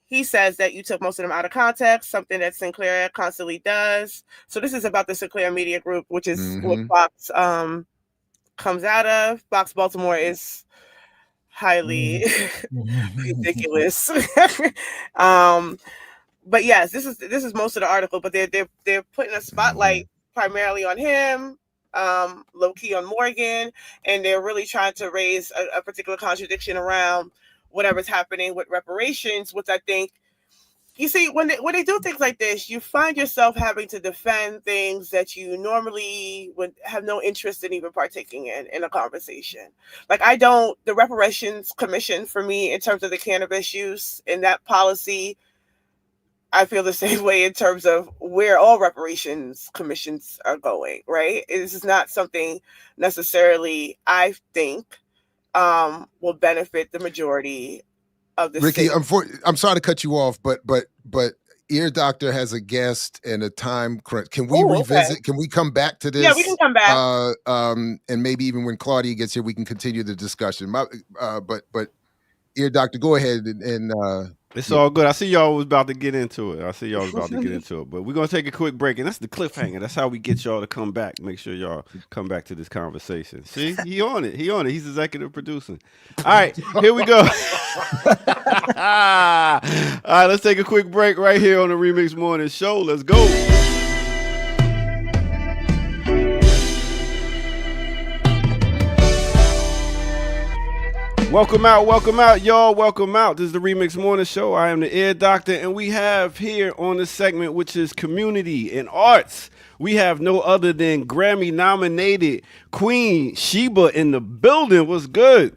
He says that you took most of them out of context, something that Sinclair constantly does. So this is about the Sinclair Media Group, which is what Fox comes out of. Fox Baltimore is highly ridiculous. But yes, this is most of the article, but they're putting a spotlight primarily on him, low key on Morgan, and they're really trying to raise a particular contradiction around whatever's happening with reparations, which I think, you see, when they do things like this, you find yourself having to defend things that you normally would have no interest in even partaking in a conversation. Like the Reparations Commission for me, in terms of the cannabis use and that policy, I feel the same way in terms of where all reparations commissions are going, right? This is not something necessarily I think will benefit the majority of the Ricky, state. I'm sorry to cut you off, but Ear Doctor has a guest and a time crunch. Can we revisit? Okay. Can we come back to this? Yeah, we can come back. And maybe even when Claudia gets here, we can continue the discussion. But Ear Doctor, go ahead and it's all good. I see y'all was about to get into it. But we're gonna take a quick break, and that's the cliffhanger. That's how we get y'all to come back. Make sure y'all come back to this conversation. See, he on it. He's executive producing. All right, here we go. All right, let's take a quick break right here on the Remix Morning Show. Let's go. Welcome out, y'all. Welcome out. This is the Remix Morning Show. I am the Ear Doctor, and we have here on this segment, which is community and arts, we have no other than Grammy-nominated Queen Sheba in the building. What's good?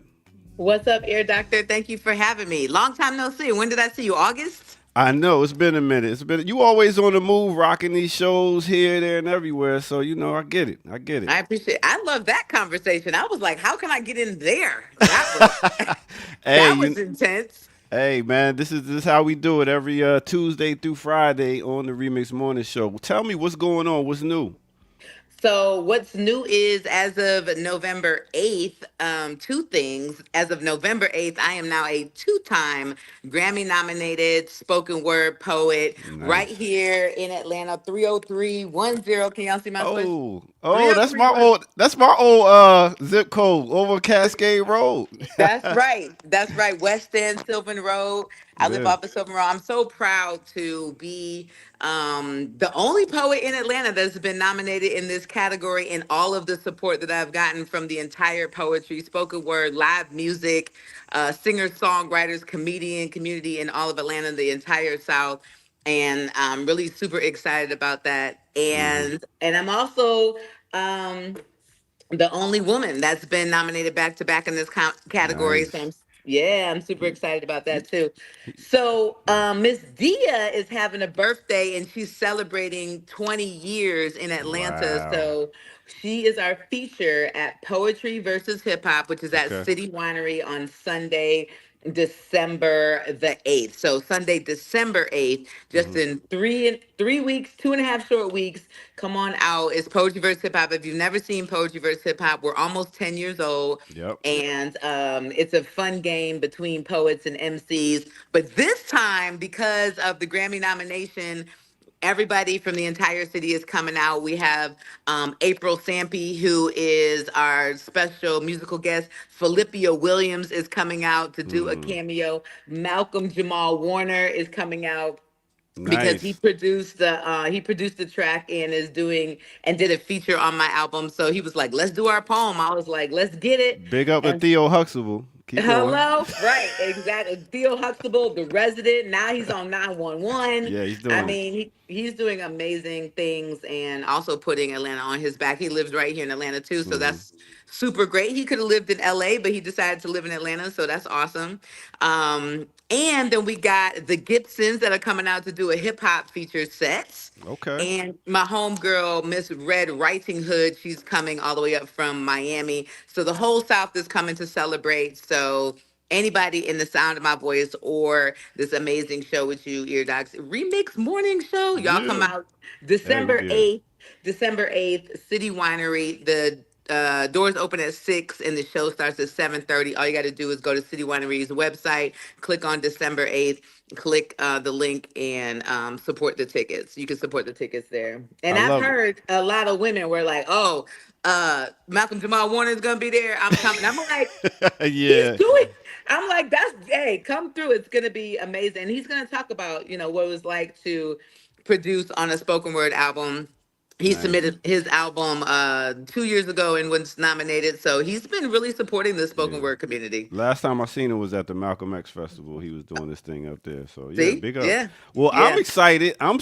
What's up, Ear Doctor? Thank you for having me. Long time no see. When did I see you? August? I know, it's been a minute. You always on the move, rocking these shows here, there, and everywhere. So, I get it. I appreciate it. I love that conversation. I was like, how can I get in there? That was intense. Hey, man, this is how we do it every Tuesday through Friday on the Remix Morning Show. Tell me what's going on. What's new? So what's new is, as of November 8th, two things. As of November 8th, I am now a two-time Grammy-nominated spoken word poet. Nice. Right here in Atlanta, 30310. Can y'all see my push? Oh, that's my old zip code over Cascade Road. That's right. West End, Sylvan Road. I live off of Sylvan Road. I'm so proud to be the only poet in Atlanta that's been nominated in this category, and all of the support that I've gotten from the entire poetry, spoken word, live music, singers, songwriters, comedian community in all of Atlanta, the entire South. And I'm really super excited about that. And I'm also the only woman that's been nominated back to back in this category. Nice. So I'm super excited about that too. So Miss Dia is having a birthday, and she's celebrating 20 years in Atlanta. Wow. So she is our feature at Poetry versus Hip Hop, which is at City Winery on Sunday, December the 8th. So Sunday, December 8th, just in 3 weeks, 2.5 short weeks. Come on out. It's Poetry vs. Hip Hop. If you've never seen Poetry vs. Hip Hop, we're almost 10 years old. Yep. And it's a fun game between poets and MCs. But this time, because of the Grammy nomination, everybody from the entire city is coming out. We have April Sampy, who is our special musical guest. Philippia Williams is coming out to do a cameo. Malcolm Jamal Warner is coming out because he Nice. produced the track and did a feature on my album. So he was like, "Let's do our poem." I was like, "Let's get it." Big up to And Theo Huxtable. Keep going. hello, right? Exactly. Theo Huxtable, the resident. Now he's on 911. Yeah, he's doing I it. mean, he's doing amazing things and also putting Atlanta on his back. He lives right here in Atlanta too, so that's super great. He could have lived in LA, but he decided to live in Atlanta, so that's awesome. And then we got the Gibsons that are coming out to do a hip hop feature set. Okay. And my homegirl, Miss Red Writing Hood, she's coming all the way up from Miami. So the whole South is coming to celebrate. So anybody in the sound of my voice or this amazing show with you, Ear Docs Remix Morning Show, y'all come Yeah. out December Yeah. 8th. December 8th, City Winery. The doors open at 6 and the show starts at 7:30. All you got to do is go to City Winery's website, click on December 8th, click the link, and support the tickets. You can support the tickets there. And I I've love it. heard a lot of women were like, "Oh, Malcolm Jamal Warner is gonna be there. I'm coming." I'm like, he's Yeah. doing. I'm like, hey, come through. It's gonna be amazing. And he's gonna talk about what it was like to produce on a spoken word album. He Nice. submitted his album 2 years ago and was nominated. So he's been really supporting the spoken Yeah. word community. Last time I seen him was at the Malcolm X Festival. He was doing this thing up there. So yeah, See? big up. Yeah. Well, Yeah. I'm excited. I'm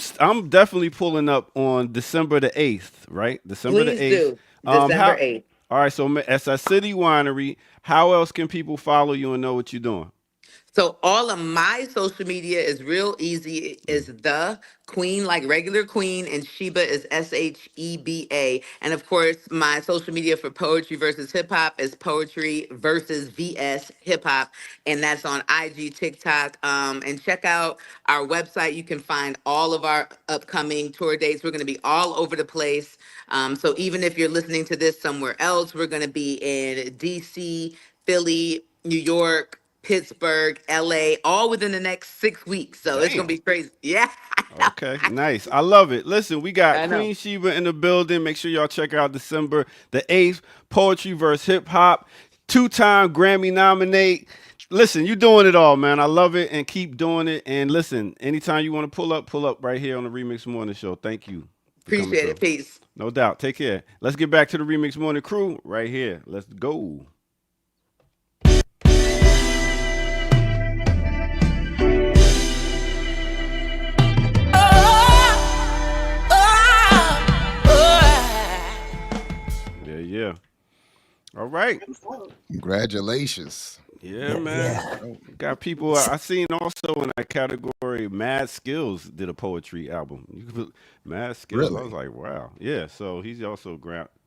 definitely pulling up on December the 8th, right? December Please the 8th. do. December 8th. All right, so as a City Winery, how else can people follow you and know what you're doing? So all of my social media is real easy. Is the Queen, like regular Queen, and Sheba is Sheba. And of course, my social media for Poetry versus Hip Hop is Poetry versus VS Hip Hop, and that's on IG, TikTok. And check out our website. You can find all of our upcoming tour dates. We're going to be all over the place. So even if you're listening to this somewhere else, we're going to be in DC, Philly, New York, Pittsburgh, LA, all within the next 6 weeks. So it's gonna be crazy. Yeah. Okay, nice. I love it. Listen, we got I know. Queen Sheba in the building. Make sure y'all check out December the 8th. Poetry versus Hip Hop. 2-time Grammy nominate. Listen, you're doing it all, man. I love it and keep doing it. And listen, anytime you want to pull up right here on the Remix Morning Show. Thank you. for coming Appreciate it. through. Peace. No doubt. Take care. Let's get back to the Remix Morning crew right here. Let's go. Yeah. All right. Congratulations. Yeah, man. Got people. I seen also in that category, Mad Skills did a poetry album. You could put Mad Skills. Really? I was like, wow. Yeah. So he's also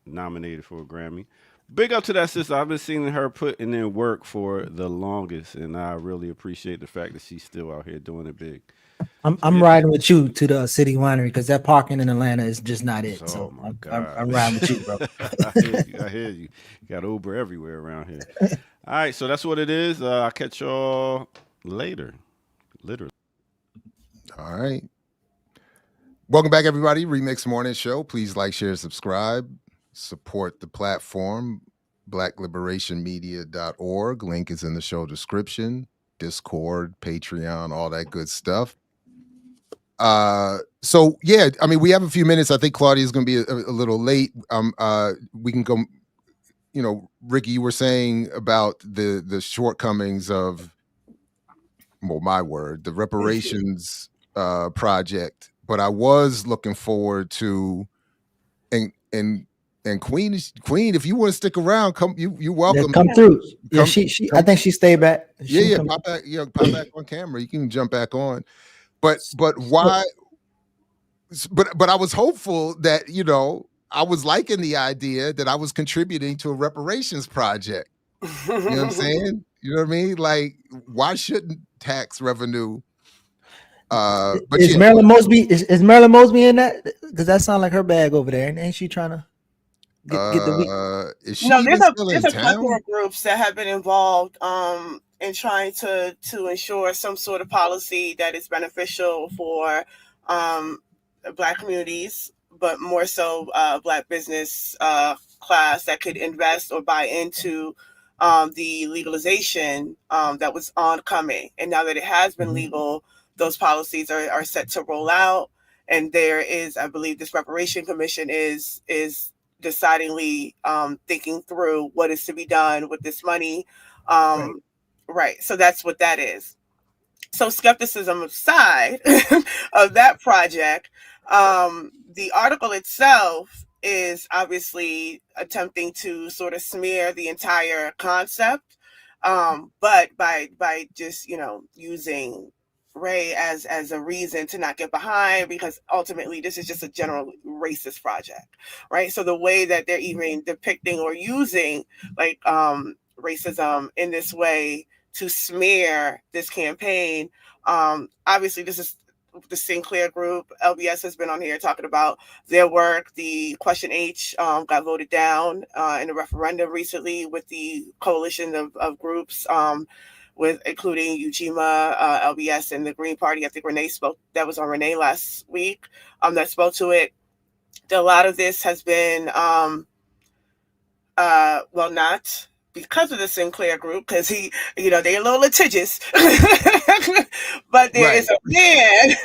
nominated for a Grammy. Big up to that sister. I've been seeing her putting in work for the longest, and I really appreciate the fact that she's still out here doing it big. I'm riding with you to the City Winery because that parking in Atlanta is just not it. Oh So my I'm God. riding with you, bro. I hear you. You got Uber everywhere around here. All right, so that's what it is. I'll catch y'all later. Literally. All right. Welcome back, everybody. Remix Morning Show. Please like, share, subscribe. Support the platform, blackliberationmedia.org. Link is in the show description. Discord, Patreon, all that good stuff. So yeah, I mean, we have a few minutes. I think Claudia is going to be a little late. We can go. You know, Ricky, you were saying about the shortcomings of, well, my word, the reparations project. But I was looking forward to, and Queen, if you want to stick around, come. You welcome. Yeah, come through. Yeah, she. I think she stayed back. Yeah, pop back. Yeah, pop back on camera. You can jump back on. But why? But I was hopeful that, you know, I was liking the idea that I was contributing to a reparations project. You know what I'm saying? You know what I mean? Like, why shouldn't tax revenue? But is yeah, Marilyn Mosby is Marilyn Mosby in that? Does that sound like her bag over there? Ain't she trying to get the week? is she No, even still there's in a plethora town? of groups that have been involved in trying to ensure some sort of policy that is beneficial for um, Black communities, but more so Black business class that could invest or buy into the legalization that was oncoming. And now that it has been legal, those policies are set to roll out. And there is, I believe, this reparation commission is decidingly thinking through what is to be done with this money. Right. So that's what that is. So skepticism aside of that project, the article itself is obviously attempting to sort of smear the entire concept, but by just using Ray as a reason to not get behind, because ultimately this is just a general racist project, right? So the way that they're even depicting or using like racism in this way to smear this campaign. Obviously, this is the Sinclair Group. LBS has been on here talking about their work. The Question H got voted down in a referendum recently with the coalition of groups, with including Ujima, LBS, and the Green Party. I think Renee spoke. That was on Renee last week. That spoke to it. A lot of this has been, well, not because of the Sinclair Group, because they're a little litigious, but there is a man.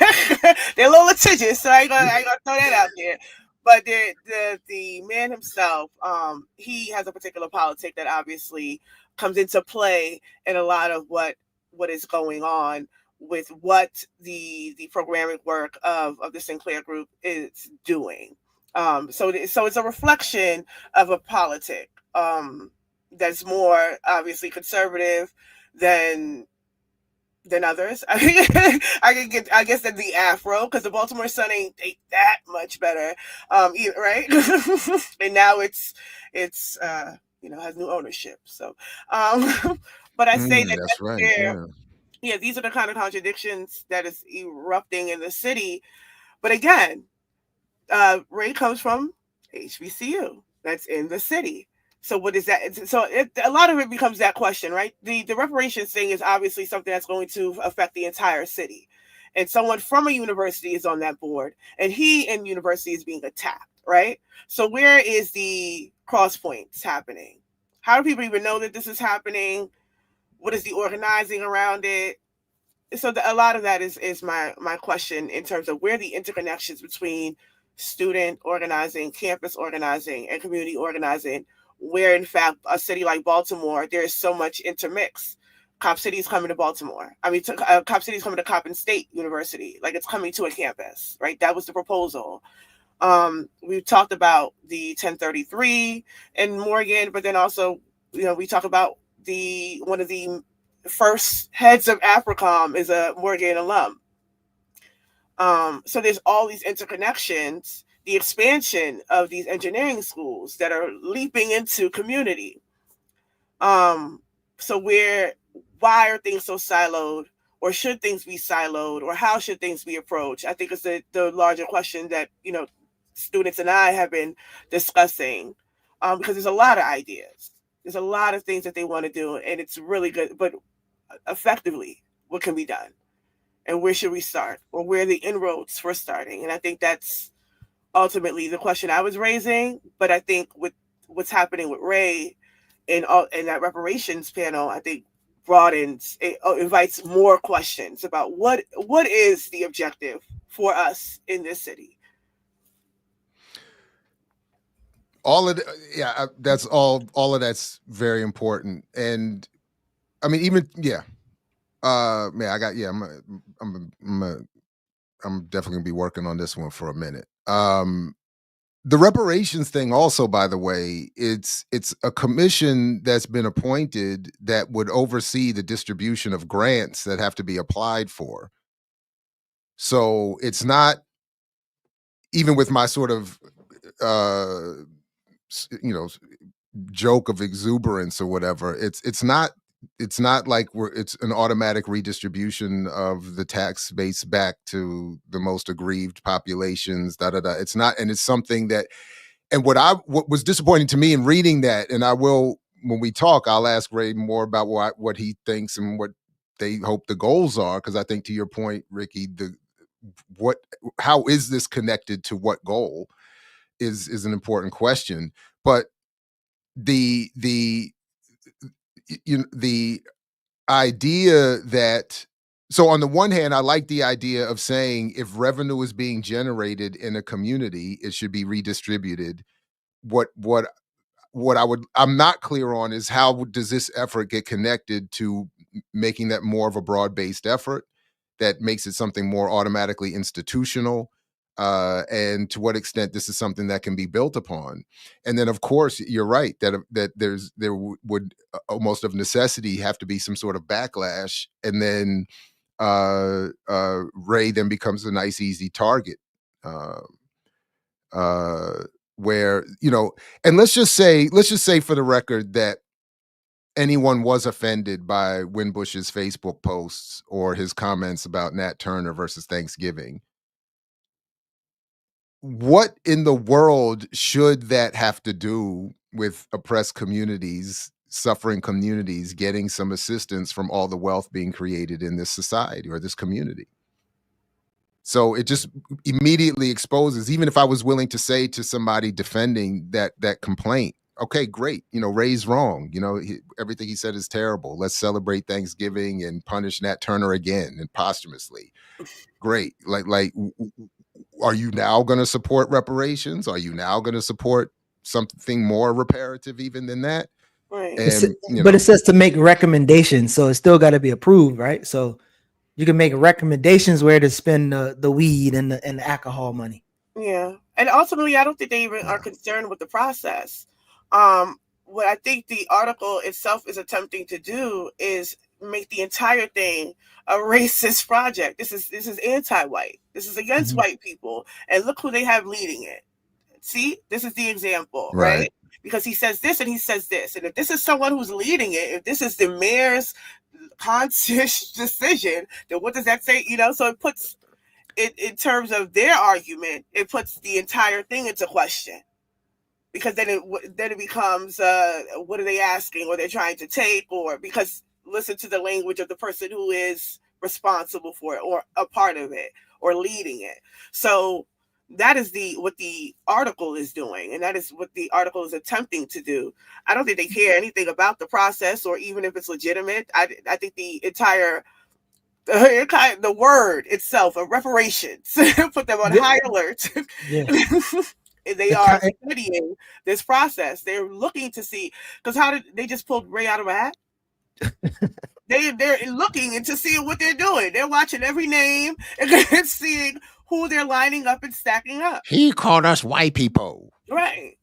They're a little litigious, so I ain't gonna throw that out there. But the man himself, he has a particular politic that obviously comes into play in a lot of what is going on with what the programming work of the Sinclair Group is doing. So it's a reflection of a politic that's more obviously conservative than others. I guess that the Afro, because the Baltimore Sun ain't that much better, either, right? And now it's has new ownership. So, but I say That's right. Yeah, these are the kind of contradictions that is erupting in the city. But again, Ray comes from HBCU. That's in the city. So what is that? So a lot of it becomes that question, right? The reparations thing is obviously something that's going to affect the entire city. And someone from a university is on that board, and he in university is being attacked, right? So where is the cross points happening? How do people even know that this is happening? What is the organizing around it? So a lot of that is my question in terms of where the interconnections between student organizing, campus organizing, and community organizing, where in fact a city like Baltimore, there is so much intermix. Cop City is coming to Baltimore. I mean, Cop City is coming to Coppin State University. Like, it's coming to a campus, right? That was the proposal. We've talked about the 1033 in Morgan, but then also, we talk about one of the first heads of AFRICOM is a Morgan alum. So there's all these interconnections, the expansion of these engineering schools that are leaping into community. So why are things so siloed, or should things be siloed, or how should things be approached? I think it's the larger question that, students and I have been discussing, because there's a lot of ideas. There's a lot of things that they want to do, and it's really good, but effectively, what can be done? And where should we start, or where are the inroads for starting? And I think that's ultimately the question I was raising. But I think with what's happening with Ray in that reparations panel, I think invites more questions about what is the objective for us in this city. That's all of that's very important. And I mean, even I'm definitely gonna be working on this one for a minute. The reparations thing also, by the way, it's a commission that's been appointed that would oversee the distribution of grants that have to be applied for. So it's not, even with my sort of joke of exuberance or whatever, it's not it's not like it's an automatic redistribution of the tax base back to the most aggrieved populations. It's not, and it's something that. And what was disappointing to me in reading that, and I will, when we talk, I'll ask Ray more about what he thinks and what they hope the goals are, because I think, to your point, Ricky, how is this connected to what goal is an important question. But the idea that, so on the one hand, I like the idea of saying if revenue is being generated in a community, it should be redistributed. I'm not clear on is how does this effort get connected to making that more of a broad-based effort that makes it something more automatically institutional, and to what extent this is something that can be built upon. And then, of course, you're right that there would almost of necessity have to be some sort of backlash, and then Ray then becomes a nice easy target. Where, and let's just say for the record that anyone was offended by Winbush's Facebook posts or his comments about Nat Turner versus Thanksgiving. What in the world should that have to do with oppressed communities, suffering communities, getting some assistance from all the wealth being created in this society or this community? So it just immediately exposes, even if I was willing to say to somebody defending that complaint, okay, great, Ray's wrong. Everything he said is terrible. Let's celebrate Thanksgiving and punish Nat Turner again and posthumously. Great. Like, are you now going to support reparations? Are you now going to support something more reparative even than that? Right. But it says to make recommendations, so it's still got to be approved, right? So you can make recommendations where to spend the weed and the alcohol money. Yeah. And ultimately, I don't think they even are concerned with the process. What I think the article itself is attempting to do is make the entire thing a racist project. This is anti-white. This is against white people. And look who they have leading it. See, this is the example, right? Because he says this and he says this. And if this is someone who's leading it, if this is the mayor's conscious decision, then what does that say? So it puts it, in terms of their argument, it puts the entire thing into question, because then it becomes what are they asking, or they're trying to take, or because listen to the language of the person who is responsible for it or a part of it or leading it. So that is what the article is doing, and that is what the article is attempting to do. I don't think they care anything about the process or even if it's legitimate. I think the entire the word itself of reparations put them on high alert. They are studying this process. They're looking to see, because how did they just pulled Ray out of a hat? They're looking into seeing what they're doing. They're watching every name and seeing who they're lining up and stacking up. He called us white people. Right.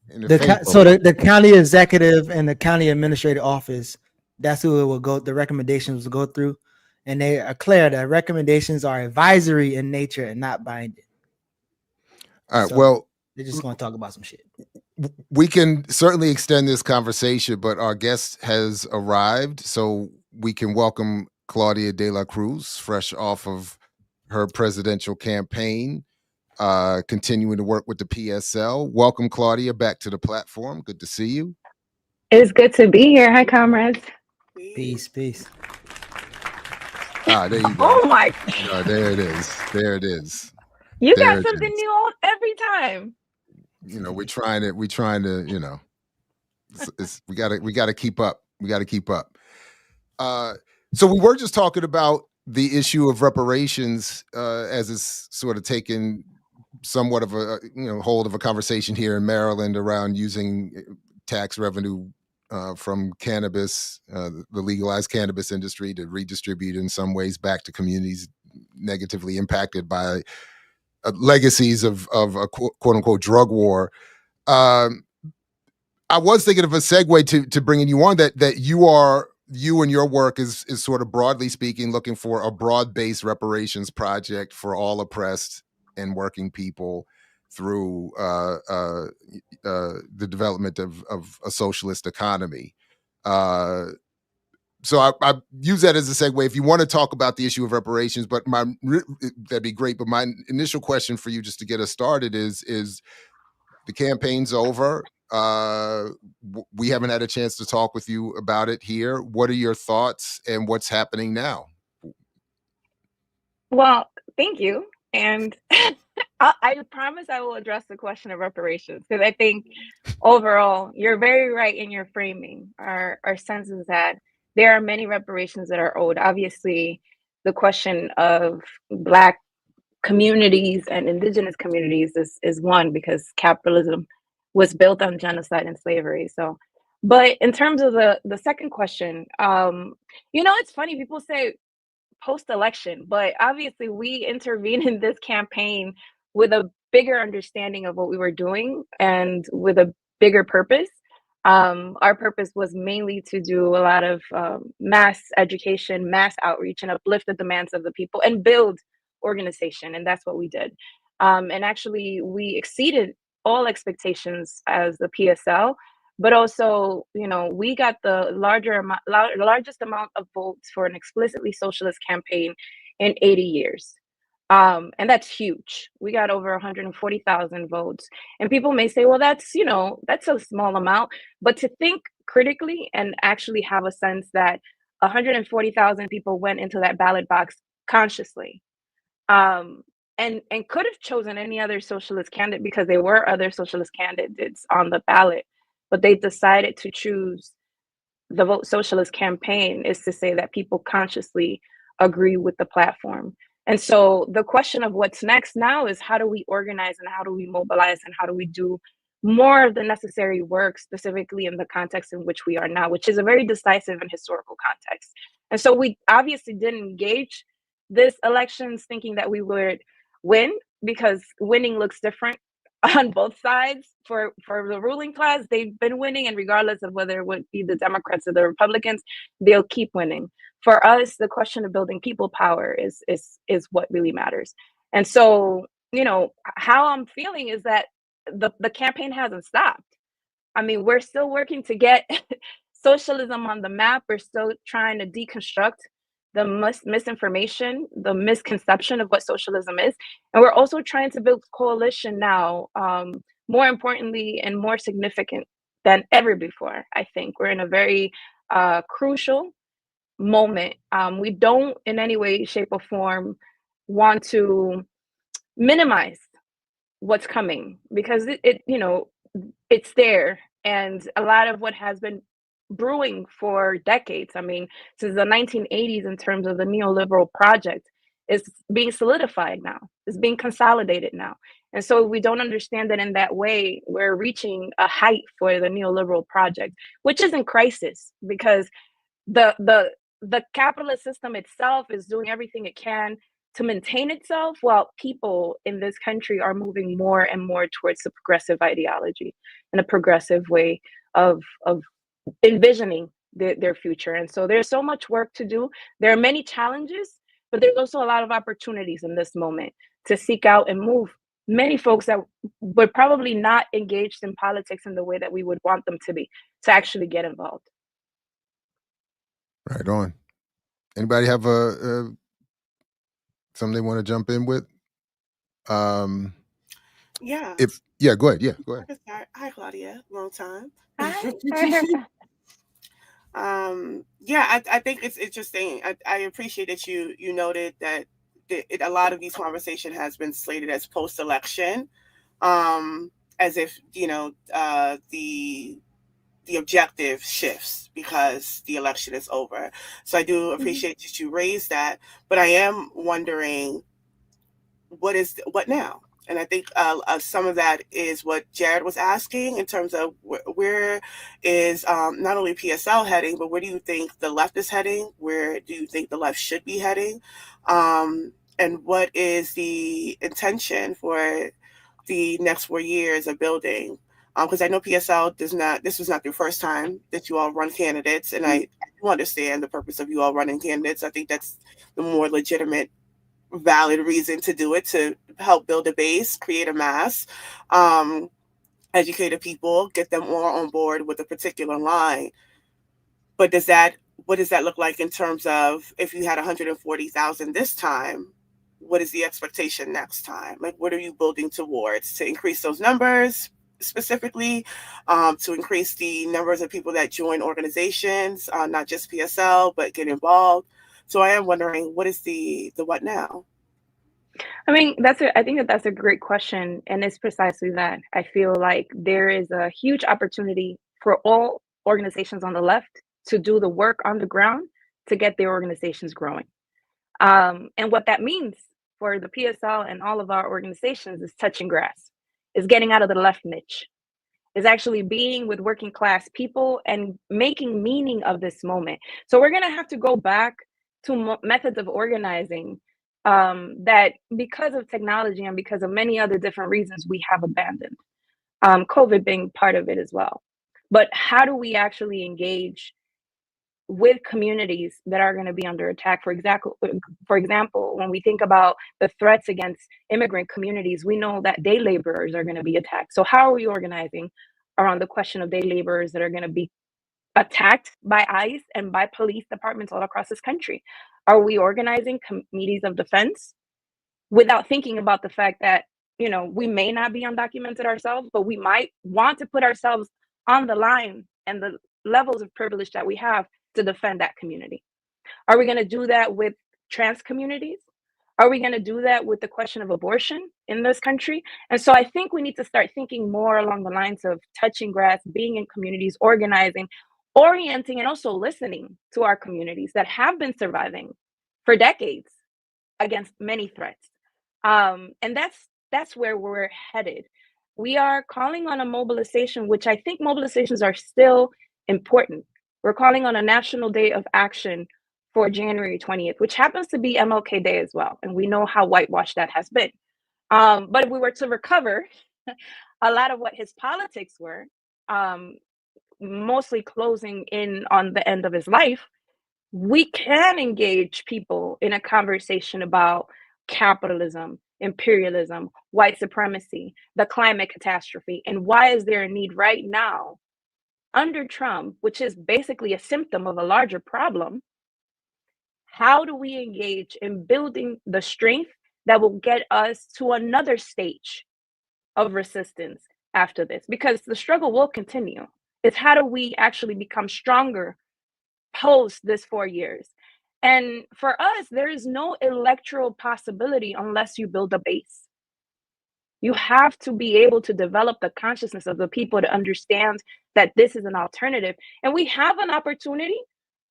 So the county executive and the county administrative office, that's who it will go. The recommendations will go through, and they are clear that recommendations are advisory in nature and not binding. All right. So well, they're just going to talk about some shit. We can certainly extend this conversation, but our guest has arrived, so we can welcome Claudia De La Cruz, fresh off of her presidential campaign, continuing to work with the PSL. Welcome, Claudia, back to the platform. Good to see you. It's good to be here. Hi, comrades. Peace. There you go. Oh my! There it is. You got something new on every time. We're trying to. We got to keep up. So we were just talking about the issue of reparations as it's sort of taken somewhat of a hold of a conversation here in Maryland around using tax revenue from cannabis, the legalized cannabis industry, to redistribute in some ways back to communities negatively impacted by legacies of a quote unquote drug war. I was thinking of a segue to bringing you on that you and your work is sort of broadly speaking looking for a broad-based reparations project for all oppressed and working people through the development of a socialist economy. so I use that as a segue. If you want to talk about the issue of reparations, but that'd be great. But my initial question for you, just to get us started, is the campaign's over. We haven't had a chance to talk with you about it here. What are your thoughts and what's happening now? Well, thank you. And I promise I will address the question of reparations, because I think overall you're very right in your framing. Our sense is that there are many reparations that are owed. Obviously, the question of Black communities and indigenous communities is one, because capitalism was built on genocide and slavery. So, but in terms of the second question, it's funny, people say post-election, but obviously we intervened in this campaign with a bigger understanding of what we were doing and with a bigger purpose. Our purpose was mainly to do a lot of mass education, mass outreach, and uplift the demands of the people and build organization, and that's what we did. And actually, we exceeded all expectations as the PSL, but also, we got the largest amount of votes for an explicitly socialist campaign in 80 years. And that's huge. We got over 140,000 votes. And people may say, well, that's a small amount. But to think critically and actually have a sense that 140,000 people went into that ballot box consciously, and could have chosen any other socialist candidate, because there were other socialist candidates on the ballot, but they decided to choose the Vote Socialist campaign, is to say that people consciously agree with the platform. And so the question of what's next now is, how do we organize and how do we mobilize and how do we do more of the necessary work, specifically in the context in which we are now, which is a very decisive and historical context. And so we obviously didn't engage this elections thinking that we would win, because winning looks different on both sides. For the ruling class, they've been winning, and regardless of whether it would be the Democrats or the Republicans, they'll keep winning. For us, the question of building people power is what really matters. And so, how I'm feeling is that the campaign hasn't stopped. I mean, we're still working to get socialism on the map. We're still trying to deconstruct the misinformation, the misconception of what socialism is. And we're also trying to build coalition now, more importantly and more significant than ever before. I think we're in a very crucial moment. We don't in any way, shape, or form want to minimize what's coming, because it's there. And a lot of what has been brewing for decades, I mean, since the 1980s, in terms of the neoliberal project, is being solidified now, is being consolidated now. And so we don't understand that in that way, we're reaching a height for the neoliberal project, which is in crisis, because the capitalist system itself is doing everything it can to maintain itself, while people in this country are moving more and more towards a progressive ideology and a progressive way of envisioning their future. And so there's so much work to do. There are many challenges, but there's also a lot of opportunities in this moment to seek out and move many folks that were probably not engaged in politics in the way that we would want them to be, to actually get involved. Right on. Anybody have something they want to jump in with? Yeah. Go ahead. Yeah, go ahead. Hi, Claudia. Long time. Hi. I think it's interesting. I appreciate that you noted that a lot of these conversation has been slated as post-election, as if the objective shifts because the election is over. So I do appreciate that you raised that, but I am wondering what now? And I think some of that is what Jared was asking in terms of where is not only PSL heading, but where do you think the left is heading? Where do you think the left should be heading? And what is the intention for the next 4 years of building? Because I know PSL this was not the first time that you all run candidates, and I do understand the purpose of you all running candidates. I think that's the more legitimate, valid reason to do it, to help build a base, create a mass, educate the people, get them all on board with a particular line. But does that what does that look like in terms of if you had 140,000 this time? What is the expectation next time? Like, what are you building towards to increase those numbers specifically, to increase the numbers of people that join organizations, not just PSL, but get involved? So I am wondering, what is the what now? I mean, I think that that's a great question, and it's precisely that. I feel like there is a huge opportunity for all organizations on the left to do the work on the ground to get their organizations growing. And what that means for the PSL and all of our organizations is touching grass, is getting out of the left niche, is actually being with working class people and making meaning of this moment. So we're going to have to go back to methods of organizing that, because of technology and because of many other different reasons, we have abandoned. COVID being part of it as well. But how do we actually engage with communities that are going to be under attack? For example, when we think about the threats against immigrant communities, we know that day laborers are going to be attacked. So how are we organizing around the question of day laborers that are going to be attacked by ICE and by police departments all across this country? Are we organizing committees of defense without thinking about the fact that, you know, we may not be undocumented ourselves, but we might want to put ourselves on the line and the levels of privilege that we have to defend that community? Are we going to do that with trans communities? Are we going to do that with the question of abortion in this country? And so I think we need to start thinking more along the lines of touching grass, being in communities, organizing, orienting, and also listening to our communities that have been surviving for decades against many threats. And that's where we're headed. We are calling on a mobilization, which I think mobilizations are still important. We're calling on a national day of action for January 20th, which happens to be MLK Day as well. And we know how whitewashed that has been. But if we were to recover a lot of what his politics were, mostly closing in on the end of his life, we can engage people in a conversation about capitalism, imperialism, white supremacy, the climate catastrophe, and why is there a need right now under Trump, which is basically a symptom of a larger problem? How do we engage in building the strength that will get us to another stage of resistance after this? Because the struggle will continue. It's how do we actually become stronger post this 4 years? And for us, there is no electoral possibility unless you build a base. You have to be able to develop the consciousness of the people to understand that this is an alternative. And we have an opportunity.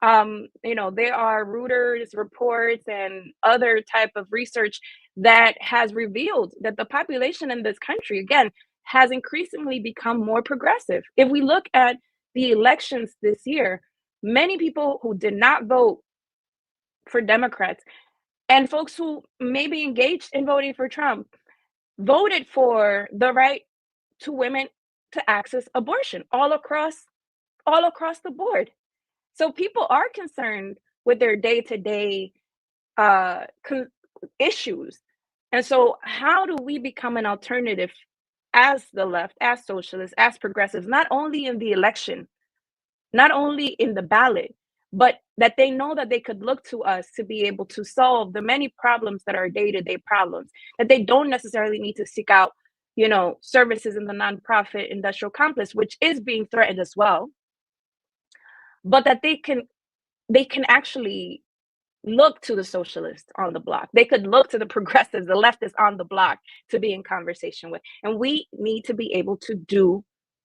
You know, there are Reuters reports and other type of research that has revealed that the population in this country, again, has increasingly become more progressive. If we look at the elections this year, many people who did not vote for Democrats and folks who may be engaged in voting for Trump voted for the right to women to access abortion all across the board. So people are concerned with their day-to-day issues. And so how do we become an alternative as the left, as socialists, as progressives, not only in the election, not only in the ballot, but that they know that they could look to us to be able to solve the many problems that are day-to-day problems, that they don't necessarily need to seek out, you know, services in the nonprofit industrial complex, which is being threatened as well, but that they can actually look to the socialists on the block. They could look to the progressives, the leftists on the block to be in conversation with. And we need to be able to do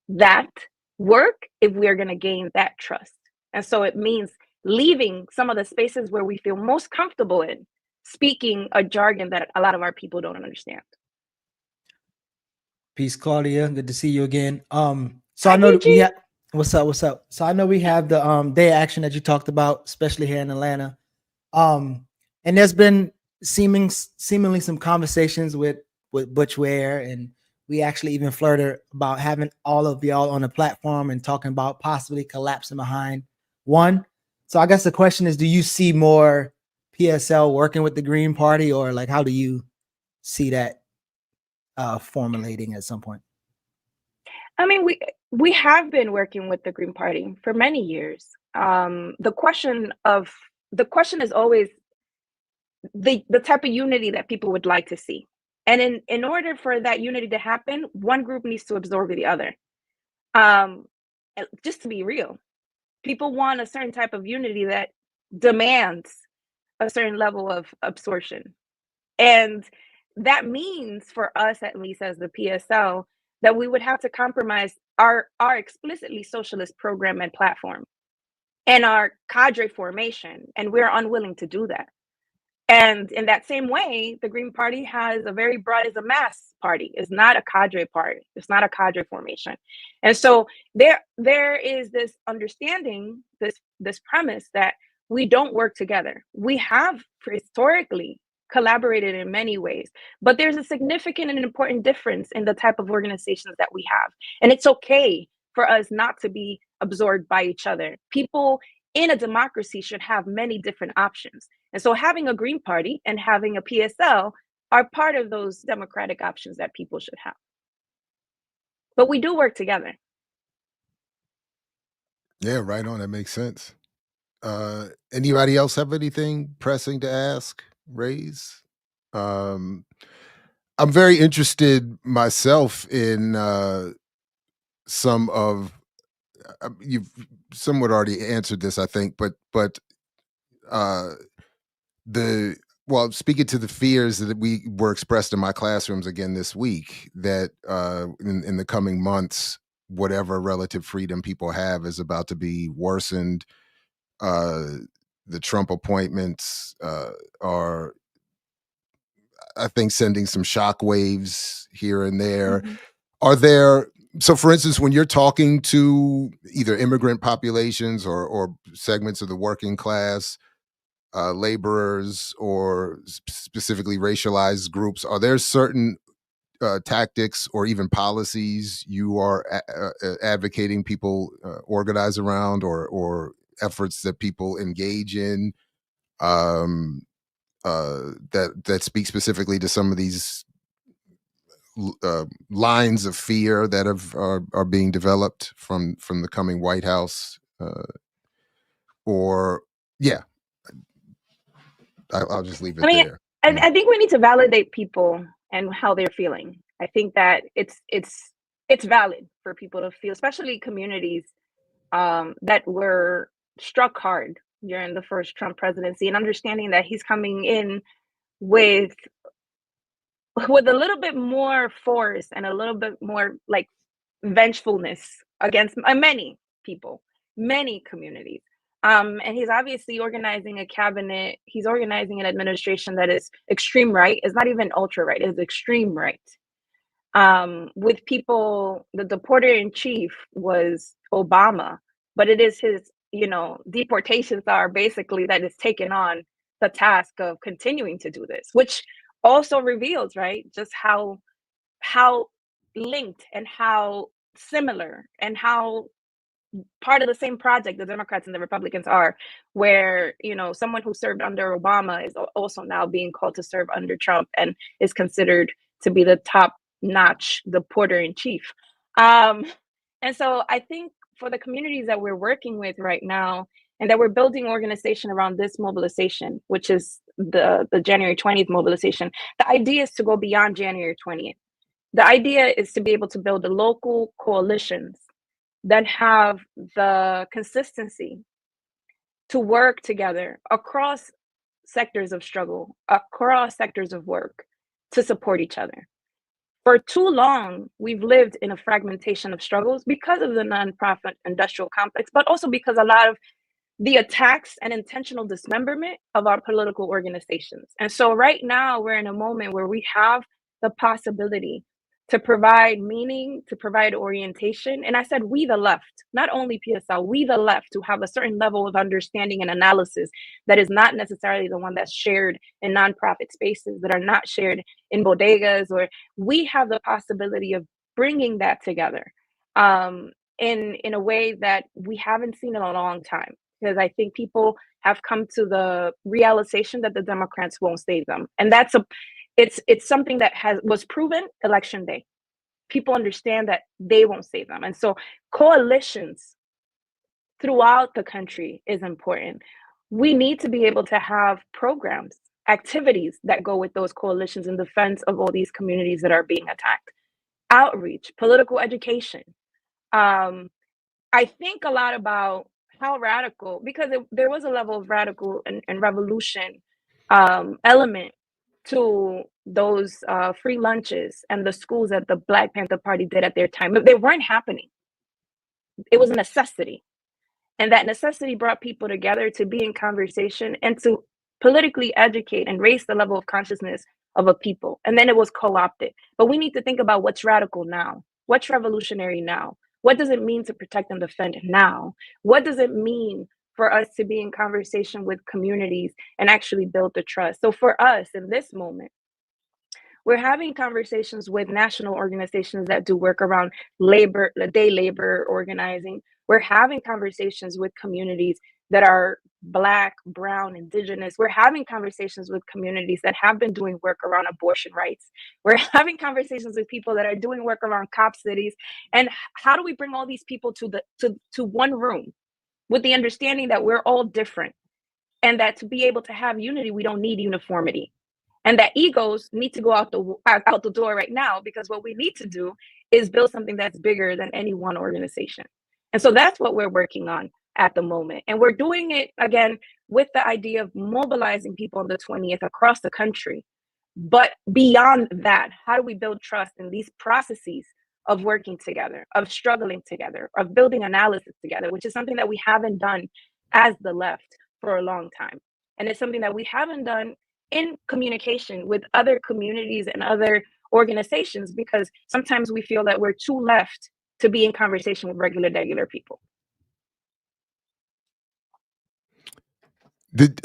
that work if we are going to gain that trust. And so it means leaving some of the spaces where we feel most comfortable in speaking a jargon that a lot of our people don't understand. Peace, Claudia. Good to see you again. So Hi, I know that PG. we have what's up. So I know we have the day of action that you talked about, especially here in Atlanta. And there's been seemingly some conversations with Butch Ware, and we actually even flirted about having all of y'all on the platform and talking about possibly collapsing behind one. So I guess the question is, do you see more PSL working with the Green Party, or like how do you see that formulating at some point? I mean, We have been working with the Green Party for many years. The question is always the type of unity that people would like to see. And in order for that unity to happen, one group needs to absorb the other. Just to be real, people want a certain type of unity that demands a certain level of absorption. And that means for us, at least as the PSL, that we would have to compromise our explicitly socialist program and platform and our cadre formation. And we're unwilling to do that. And in that same way, the Green Party has a very broad, is a mass party. It's not a cadre party. It's not a cadre formation. And so there is this understanding, this premise that we don't work together. We have historically collaborated in many ways, but there's a significant and important difference in the type of organizations that we have. And it's okay for us not to be absorbed by each other. People in a democracy should have many different options. And so having a Green Party and having a PSL are part of those democratic options that people should have. But we do work together. Yeah, right on. That makes sense. Anybody else have anything pressing to ask, raise? I'm very interested myself in some of you've somewhat already answered this, I think, but speaking to the fears that were expressed in my classrooms again this week, that in the coming months, whatever relative freedom people have is about to be worsened. The Trump appointments are, I think, sending some shockwaves here and there. Mhm. Are there, so for instance, when you're talking to either immigrant populations or segments of the working class, laborers, or specifically racialized groups, are there certain tactics or even policies you are advocating people organize around, or efforts that people engage in that speak specifically to some of these lines of fear that are being developed from the coming White House? Or yeah, I'll just leave it I mean, there. I think we need to validate people and how they're feeling. I think that it's valid for people to feel, especially communities that were struck hard during the first Trump presidency, and understanding that he's coming in with a little bit more force and a little bit more like vengefulness against many people, many communities. And he's obviously organizing a cabinet. He's organizing an administration that is extreme right. It's not even ultra right. It's extreme right. With people, the deporter in chief was Obama, but it is his, deportations are basically that is taken on the task of continuing to do this, which also reveals, right, just how linked and how similar and how part of the same project the Democrats and the Republicans are, where someone who served under Obama is also now being called to serve under Trump and is considered to be the top-notch deporter in chief. And so I think for the communities that we're working with right now, and that we're building organization around this mobilization, which is the January 20th mobilization, the idea is to go beyond January 20th. The idea is to be able to build the local coalitions that have the consistency to work together across sectors of struggle, across sectors of work, to support each other. For too long, we've lived in a fragmentation of struggles because of the nonprofit industrial complex, but also because a lot of the attacks and intentional dismemberment of our political organizations. And so right now, we're in a moment where we have the possibility to provide meaning, to provide orientation. And I said, we the left, not only PSL, we the left, to have a certain level of understanding and analysis that is not necessarily the one that's shared in nonprofit spaces, that are not shared in bodegas, or we have the possibility of bringing that together in a way that we haven't seen in a long time. Because I think people have come to the realization that the Democrats won't save them. And it's something that was proven election day. people understand that they won't save them. And so coalitions throughout the country is important. We need to be able to have programs, activities that go with those coalitions in defense of all these communities that are being attacked. Outreach, political education. I think a lot about how radical, because there was a level of radical and revolution element to those free lunches and the schools that the Black Panther Party did at their time. They weren't happening. It was a necessity. And that necessity brought people together to be in conversation and to politically educate and raise the level of consciousness of a people. And then it was co-opted. But we need to think about what's radical now. What's revolutionary now? What does it mean to protect and defend now? What does it mean for us to be in conversation with communities and actually build the trust? So for us in this moment, we're having conversations with national organizations that do work around labor, day labor organizing. We're having conversations with communities that are Black, Brown, Indigenous. We're having conversations with communities that have been doing work around abortion rights. We're having conversations with people that are doing work around cop cities. And how do we bring all these people to one room with the understanding that we're all different, and that to be able to have unity, we don't need uniformity, and that egos need to go out the door right now, because what we need to do is build something that's bigger than any one organization. And so that's what we're working on at the moment. And we're doing it, again, with the idea of mobilizing people on the 20th across the country. But beyond that, how do we build trust in these processes of working together, of struggling together, of building analysis together, which is something that we haven't done as the left for a long time. And it's something that we haven't done in communication with other communities and other organizations, because sometimes we feel that we're too left to be in conversation with regular people.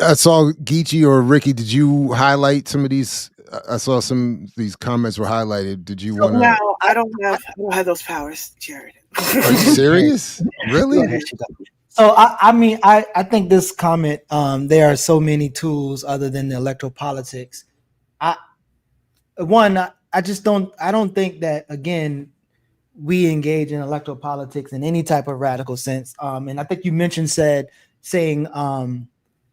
I saw Geechee or Ricky, did you highlight some of these? I saw some of these comments were highlighted. Did you want to? No, I don't have those powers, Jared. Are you serious? Really? So I mean, I think this comment, there are so many tools other than the electoral politics. I don't think that, again, we engage in electoral politics in any type of radical sense. And I think you mentioned saying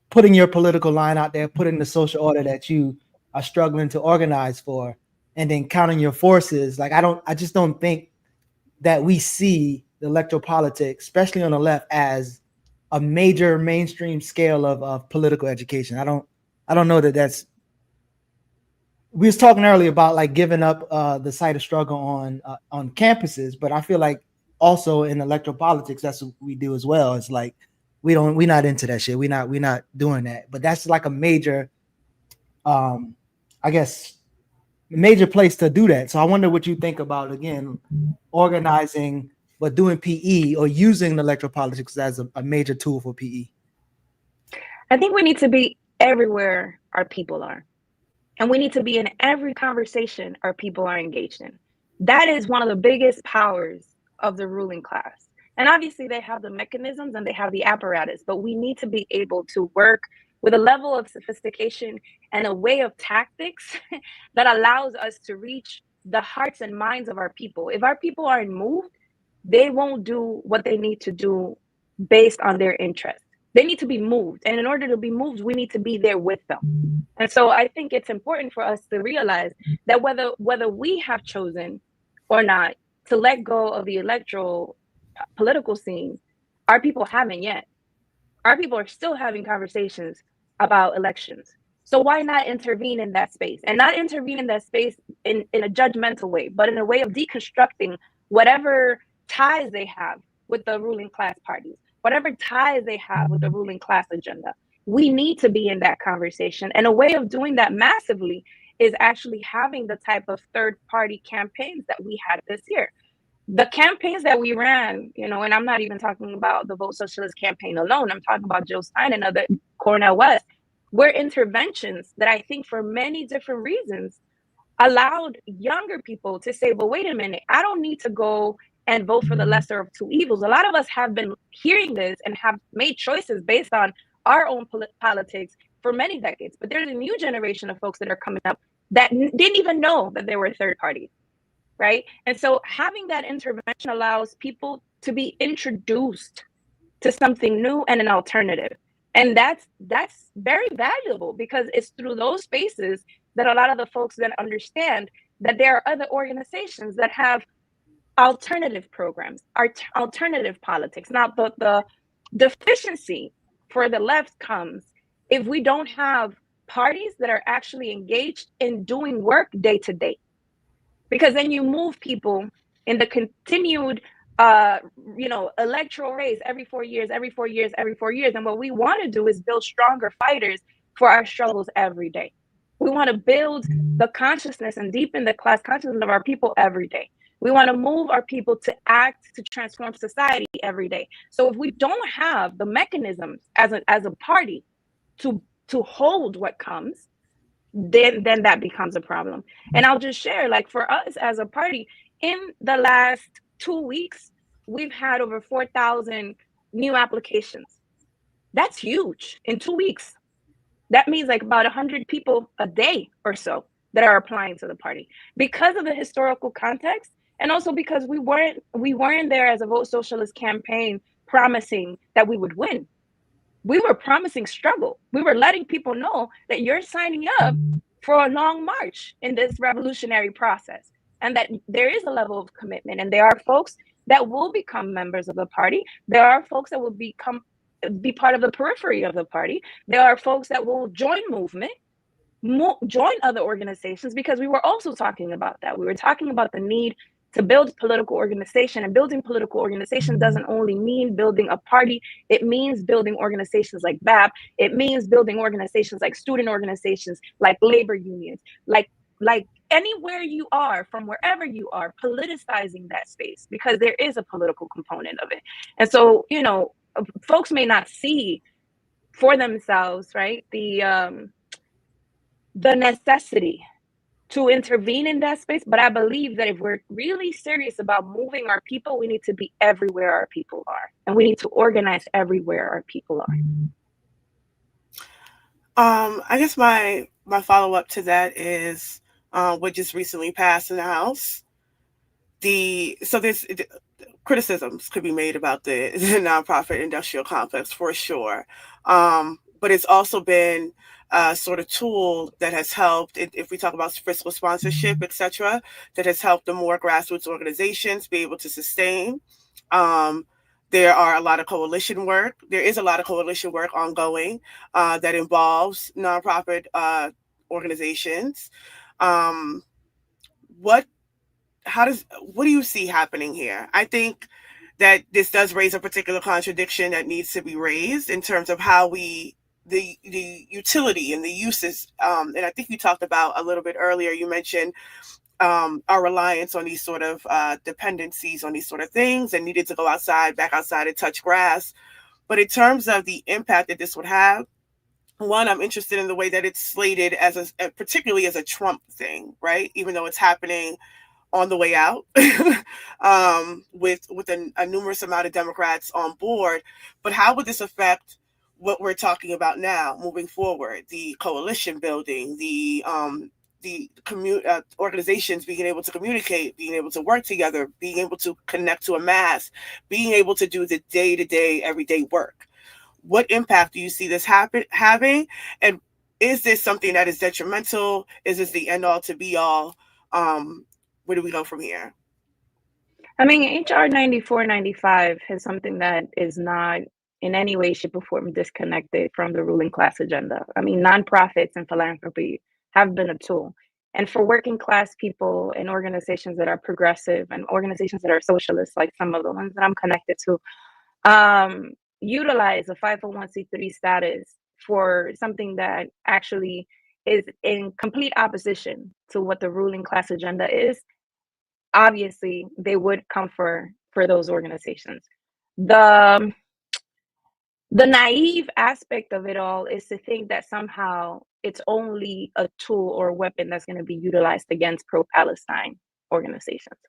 putting your political line out there, putting the social order that you are struggling to organize for, and then counting your forces. Like, I just don't think that we see the electoral politics, especially on the left, as a major mainstream scale of political education. I don't know that that's. We was talking earlier about like giving up the site of struggle on campuses, but I feel like also in electoral politics, that's what we do as well. It's like we're not into that shit. We're not doing that. But that's like a major, I guess, major place to do that. So I wonder what you think about, again, organizing but doing PE or using the electoral politics as a major tool for PE. I think we need to be everywhere our people are. And we need to be in every conversation our people are engaged in. That is one of the biggest powers of the ruling class. And obviously they have the mechanisms and they have the apparatus, but we need to be able to work with a level of sophistication and a way of tactics that allows us to reach the hearts and minds of our people. If our people aren't moved, they won't do what they need to do based on their interests. They need to be moved. And in order to be moved, we need to be there with them. And so I think it's important for us to realize that whether we have chosen or not to let go of the electoral political scene, our people haven't yet. Our people are still having conversations about elections. So why not intervene in that space? And not intervene in that space in a judgmental way, but in a way of deconstructing whatever ties they have with the ruling class parties, whatever ties they have with the ruling class agenda. We need to be in that conversation. And a way of doing that massively is actually having the type of third-party campaigns that we had this year. The campaigns that we ran, and I'm not even talking about the Vote Socialist campaign alone. I'm talking about Joe Stein and other Cornel West, were interventions that I think for many different reasons allowed younger people to say, well, wait a minute, I don't need to go and vote for the lesser of two evils. A lot of us have been hearing this and have made choices based on our own politics for many decades. But there's a new generation of folks that are coming up that didn't even know that there were third parties. right? And so having that intervention allows people to be introduced to something new and an alternative. And that's very valuable, because it's through those spaces that a lot of the folks then understand that there are other organizations that have alternative programs, alternative politics. Now, the deficiency for the left comes if we don't have parties that are actually engaged in doing work day to day, because then you move people in the continued electoral race every 4 years, every 4 years, every 4 years. And what we want to do is build stronger fighters for our struggles every day. We want to build the consciousness and deepen the class consciousness of our people every day. We want to move our people to act, to transform society every day. So if we don't have the mechanisms as a party to hold what comes, then that becomes a problem. And I'll just share, like, for us as a party, in the last 2 weeks, we've had over 4,000 new applications. That's huge in 2 weeks. That means like about 100 people a day or so that are applying to the party, because of the historical context, and also because we weren't there as a Vote Socialist campaign promising that we would win. We were promising struggle. We were letting people know that you're signing up for a long march in this revolutionary process, and that there is a level of commitment, and there are folks that will become members of the party. There are folks that will be part of the periphery of the party. There are folks that will join movement, join other organizations, because we were also talking about that. We were talking about the need to build political organization, and building political organization doesn't only mean building a party. It means building organizations like BAP. It means building organizations like student organizations, like labor unions, like anywhere you are, from wherever you are, politicizing that space, because there is a political component of it. And so, folks may not see for themselves, right, the necessity to intervene in that space. But I believe that if we're really serious about moving our people, we need to be everywhere our people are, and we need to organize everywhere our people are. I guess my follow-up to that is what just recently passed in the House. There's criticisms could be made about the nonprofit industrial complex, for sure, but it's also been a sort of tool that has helped, if we talk about fiscal sponsorship, etc., that has helped the more grassroots organizations be able to sustain. There are a lot of coalition work. There is a lot of coalition work ongoing that involves nonprofit organizations. What do you see happening here? I think that this does raise a particular contradiction that needs to be raised in terms of how the utility and the uses. And I think you talked about a little bit earlier, you mentioned our reliance on these sort of dependencies on these sort of things, and needed to go back outside and touch grass. But in terms of the impact that this would have, one, I'm interested in the way that it's slated particularly as a Trump thing, right? Even though it's happening on the way out with a numerous amount of Democrats on board. But how would this affect what we're talking about now moving forward? The coalition building, the organizations being able to communicate, being able to work together, being able to connect to a mass, being able to do the day-to-day, everyday work. What impact do you see this having? And is this something that is detrimental? Is this the end-all to be-all? Where do we go from here? I mean, HR 9495 is something that is not in any way, shape, or form disconnected from the ruling class agenda. I mean, nonprofits and philanthropy have been a tool. And for working class people and organizations that are progressive and organizations that are socialist, like some of the ones that I'm connected to, utilize a 501c3 status for something that actually is in complete opposition to what the ruling class agenda is, obviously they would come for those organizations. The naive aspect of it all is to think that somehow it's only a tool or a weapon that's going to be utilized against pro-Palestine organizations.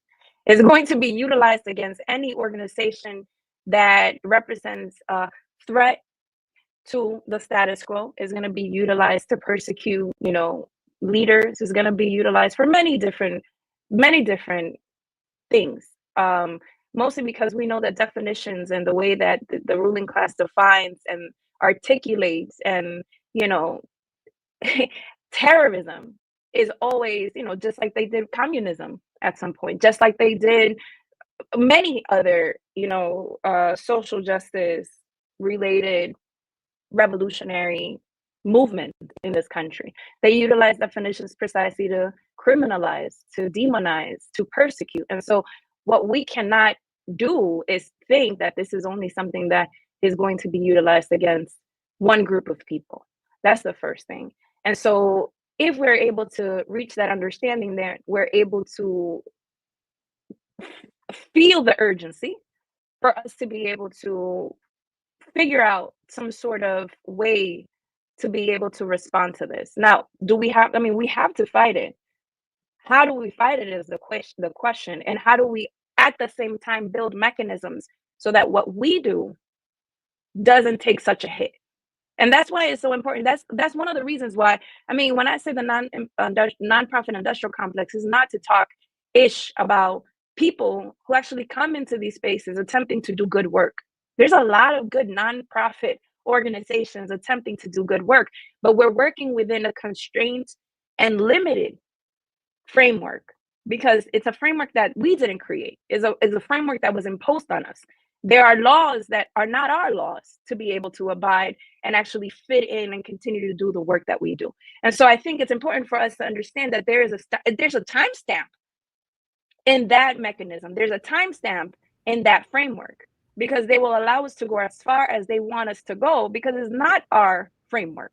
It's going to be utilized against any organization that represents a threat to the status quo. Is going to be utilized to persecute, leaders. Is going to be utilized for many different many different things. Mostly because we know that definitions and the way that the ruling class defines and articulates and, you know, terrorism is always, you know, just like they did communism at some point, just like they did many other, you know, social justice related revolutionary movement in this country. They utilize definitions precisely to criminalize, to demonize, to persecute. And so what we cannot do is think that this is only something that is going to be utilized against one group of people. That's the first thing. And so if we're able to reach that understanding there, we're able to feel the urgency for us to be able to figure out some sort of way to be able to respond to this. Now, do we have, I mean, we have to fight it. How do we fight it is the question. And how do we at the same time build mechanisms so that what we do doesn't take such a hit? And that's why it's so important. That's one of the reasons why, I mean, when I say the nonprofit industrial complex is not to talk ish about people who actually come into these spaces attempting to do good work. There's a lot of good nonprofit organizations attempting to do good work, but we're working within a constraint and limited framework because it's a framework that we didn't create. Is a framework that was imposed on us. There are laws that are not our laws to be able to abide and actually fit in and continue to do the work that we do. And so I think it's important for us to understand that there's a timestamp in that mechanism. There's a timestamp in that framework because they will allow us to go as far as they want us to go because it's not our framework.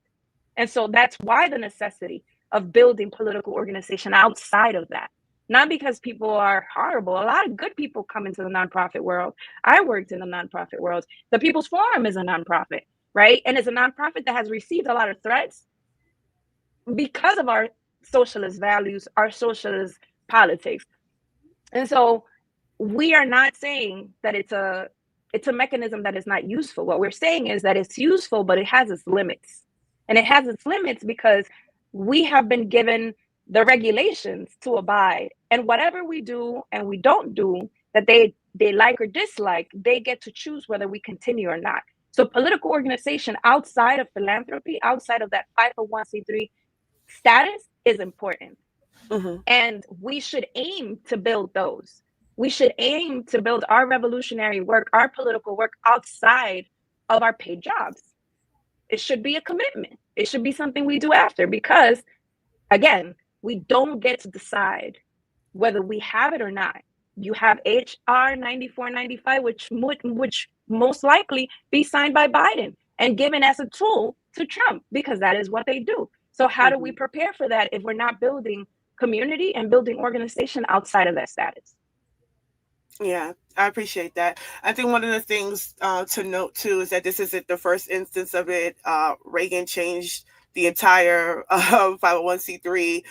And so that's why the necessity of building political organization outside of that. Not because people are horrible. A lot of good people come into the nonprofit world. I worked in the nonprofit world. The People's Forum is a nonprofit, right? And it's a nonprofit that has received a lot of threats because of our socialist values, our socialist politics. And so we are not saying that it's a mechanism that is not useful. What we're saying is that it's useful, but it has its limits. And it has its limits because we have been given the regulations to abide, and whatever we do and we don't do that they like or dislike, they get to choose whether we continue or not. So political organization outside of philanthropy, outside of that 501c3 status is important. Mm-hmm. And we should aim to build those. We should aim to build our revolutionary work, our political work outside of our paid jobs. It should be a commitment. It should be something we do after because, again, we don't get to decide whether we have it or not. You have HR 9495, which most likely be signed by Biden and given as a tool to Trump because that is what they do. So how do we prepare for that if we're not building community and building organization outside of that status? Yeah, I appreciate that. I think one of the things to note too is that this isn't the first instance of it. Reagan changed the entire 501c3,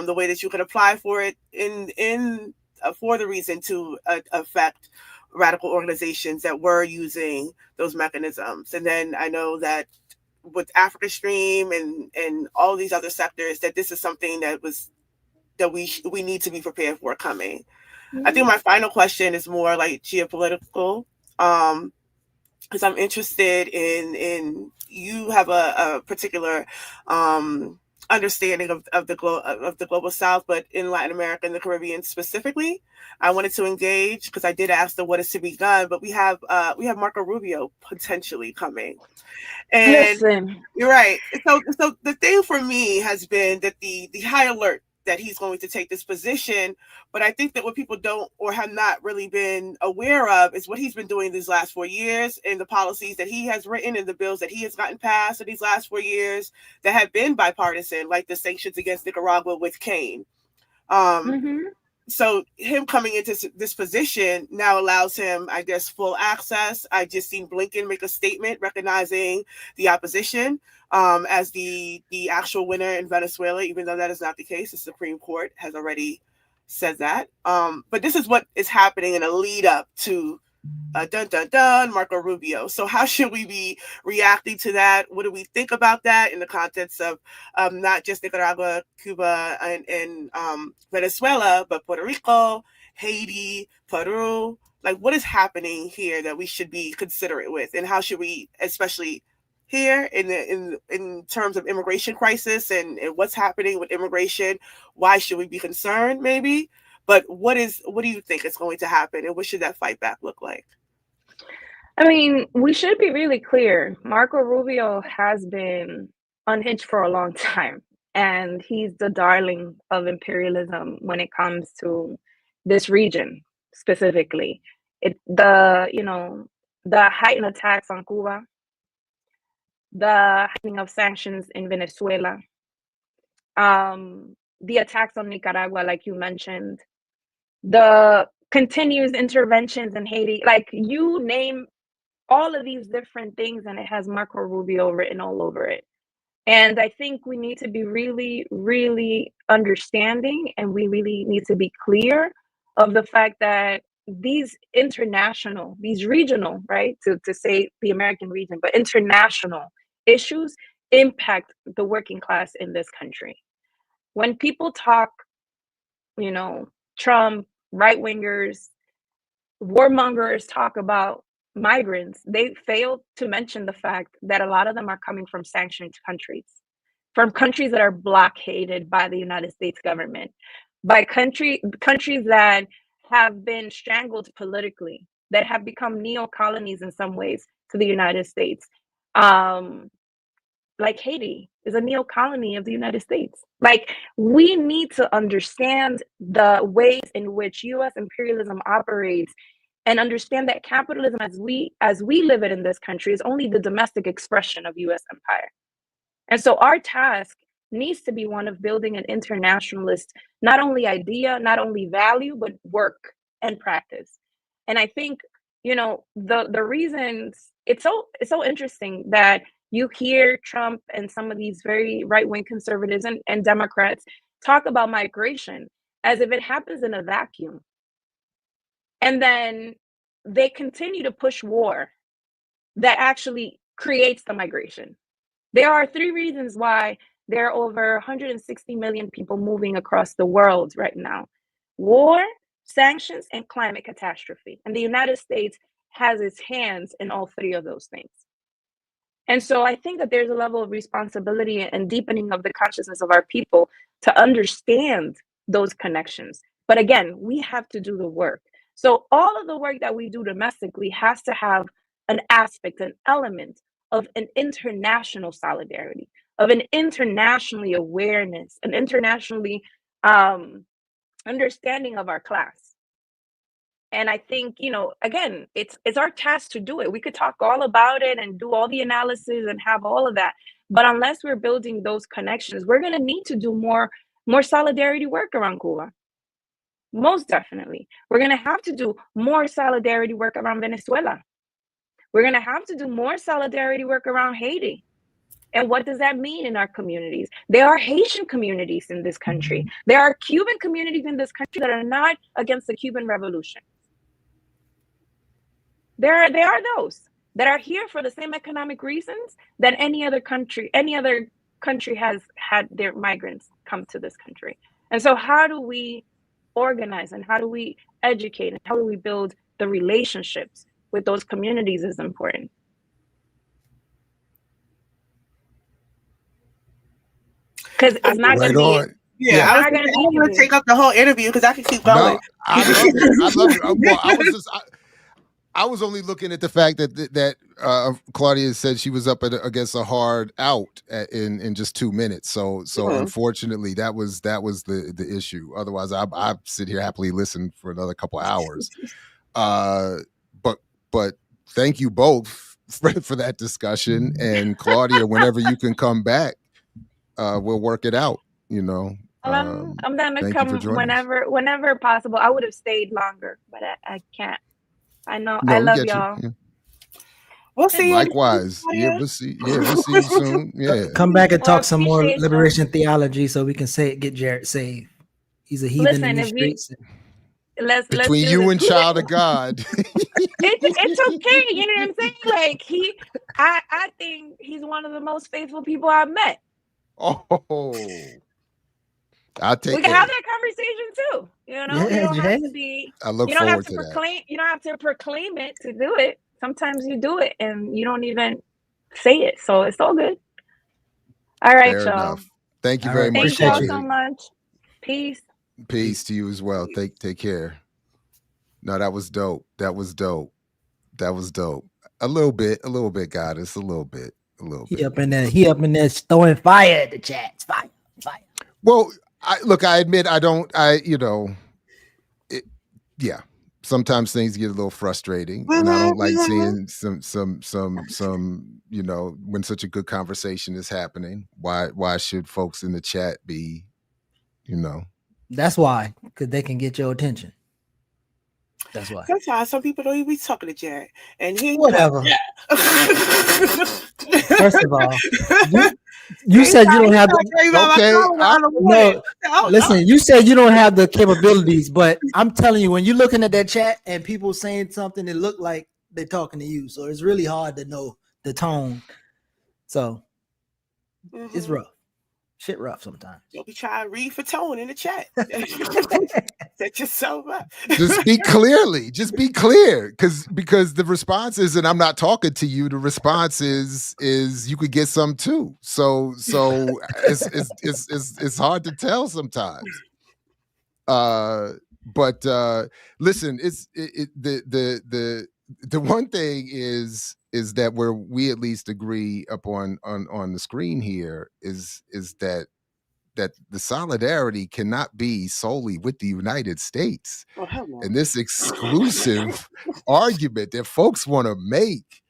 the way that you could apply for it in for the reason to affect radical organizations that were using those mechanisms. And then I know that with Africa Stream and all these other sectors, that this is something that we need to be prepared for coming. I think my final question is more like geopolitical, because I'm interested in you have a particular understanding of the global South, but in Latin America and the Caribbean specifically. I wanted to engage because I did ask them what is to be done, but we have Marco Rubio potentially coming. And listen, you're right. So the thing for me has been that the high alert that he's going to take this position. But I think that what people don't or have not really been aware of is what he's been doing these last 4 years and the policies that he has written and the bills that he has gotten passed in these last 4 years that have been bipartisan, like the sanctions against Nicaragua with Kane. So him coming into this position now allows him, I guess, full access. I just seen Blinken make a statement recognizing the opposition as the actual winner in Venezuela, even though that is not the case. The Supreme Court has already said that. But this is what is happening in a lead up to dun dun dun, Marco Rubio. So how should we be reacting to that? What do we think about that in the context of not just Nicaragua, Cuba, and Venezuela, but Puerto Rico, Haiti, Peru? Like, what is happening here that we should be considerate with, and how should we, especially here in terms of immigration crisis and what's happening with immigration, why should we be concerned? Maybe. But what do you think is going to happen, and what should that fight back look like? I mean, we should be really clear. Marco Rubio has been unhinged for a long time, and he's the darling of imperialism when it comes to this region specifically. The heightened attacks on Cuba, the heightening of sanctions in Venezuela, the attacks on Nicaragua, like you mentioned, the continuous interventions in Haiti, like you name all of these different things, and it has Marco Rubio written all over it. And I think we need to be really, really understanding, and we really need to be clear of the fact that these international, these regional, right, to say the American region, but international issues impact the working class in this country. When people talk, Trump, right-wingers, warmongers talk about migrants, they fail to mention the fact that a lot of them are coming from sanctioned countries, from countries that are blockaded by the United States government, by countries that have been strangled politically, that have become neo-colonies in some ways to the United States. Like Haiti is a neo-colony of the United States. Like, we need to understand the ways in which U.S. imperialism operates, and understand that capitalism as we live it in this country is only the domestic expression of U.S. empire. And so our task needs to be one of building an internationalist, not only idea, not only value, but work and practice. And I think, the reasons it's so interesting that you hear Trump and some of these very right-wing conservatives and Democrats talk about migration as if it happens in a vacuum. And then they continue to push war that actually creates the migration. There are 3 reasons why there are over 160 million people moving across the world right now: war, sanctions, and climate catastrophe. And the United States has its hands in all 3 of those things. And so I think that there's a level of responsibility and deepening of the consciousness of our people to understand those connections. But again, we have to do the work. So all of the work that we do domestically has to have an aspect, an element of an international solidarity, of an internationally awareness, an internationally understanding of our class. And I think, again, it's our task to do it. We could talk all about it and do all the analysis and have all of that. But unless we're building those connections, we're going to need to do more solidarity work around Cuba. Most definitely. We're going to have to do more solidarity work around Venezuela. We're going to have to do more solidarity work around Haiti. And what does that mean in our communities? There are Haitian communities in this country. There are Cuban communities in this country that are not against the Cuban Revolution. There are those that are here for the same economic reasons that any other country has had their migrants come to this country. And so how do we organize, and how do we educate, and how do we build the relationships with those communities is important. Because it's not going to be. Yeah, I was going to take up the whole interview because I could keep going. No, I love it. Well, I was only looking at the fact that Claudia said she was up against a hard out in just 2 minutes. So unfortunately, that was the issue. Otherwise, I sit here happily listen for another couple hours. But thank you both for that discussion. And Claudia, whenever you can come back, we'll work it out. I'm down to come whenever possible. I would have stayed longer, but I can't. I know. No, I love y'all. Yeah. We'll see you. Likewise. Yeah, we'll see you soon. Yeah. Come back and talk some more liberation theology so we can get Jared saved. He's a heathen in the streets. let's Between do you this. and child of God. It's okay. You know what I'm saying? Like I think he's one of the most faithful people I've met. Oh, I'll take We can it. have that conversation too. You know, Yeah, you don't have Jay. to be. I look You don't have forward to to that. proclaim. You don't have to proclaim it to do it. Sometimes you do it and you don't even say it. So it's all good. All right, Fair y'all. enough. Thank you All very right, much. Thank y'all appreciate so you. much. Peace. Peace to you as well. Take care. No, that was dope. That was dope. A little bit, Goddess. A little bit. He up in there throwing fire at the chats. Fire. Well, I admit yeah. Sometimes things get a little frustrating, and I don't like seeing some, when such a good conversation is happening. Why should folks in the chat be, That's why, because they can get your attention. That's why. Sometimes some people don't even be talking to Jared, and he Whatever. First of all, you said you don't have listen, you said you don't have the capabilities, but I'm telling you, when you're looking at that chat and people saying something, it look like they're talking to you. So it's really hard to know the tone. So it's rough. Shit rough sometimes. You'll be trying to read for tone in the chat. Set yourself up. Just be clear, because the response is, and I'm not talking to you. The response is you could get some too. So it's hard to tell sometimes. But listen, the one thing is that where we at least agree upon on the screen here is that the solidarity cannot be solely with the United States. And this exclusive argument that folks want to make.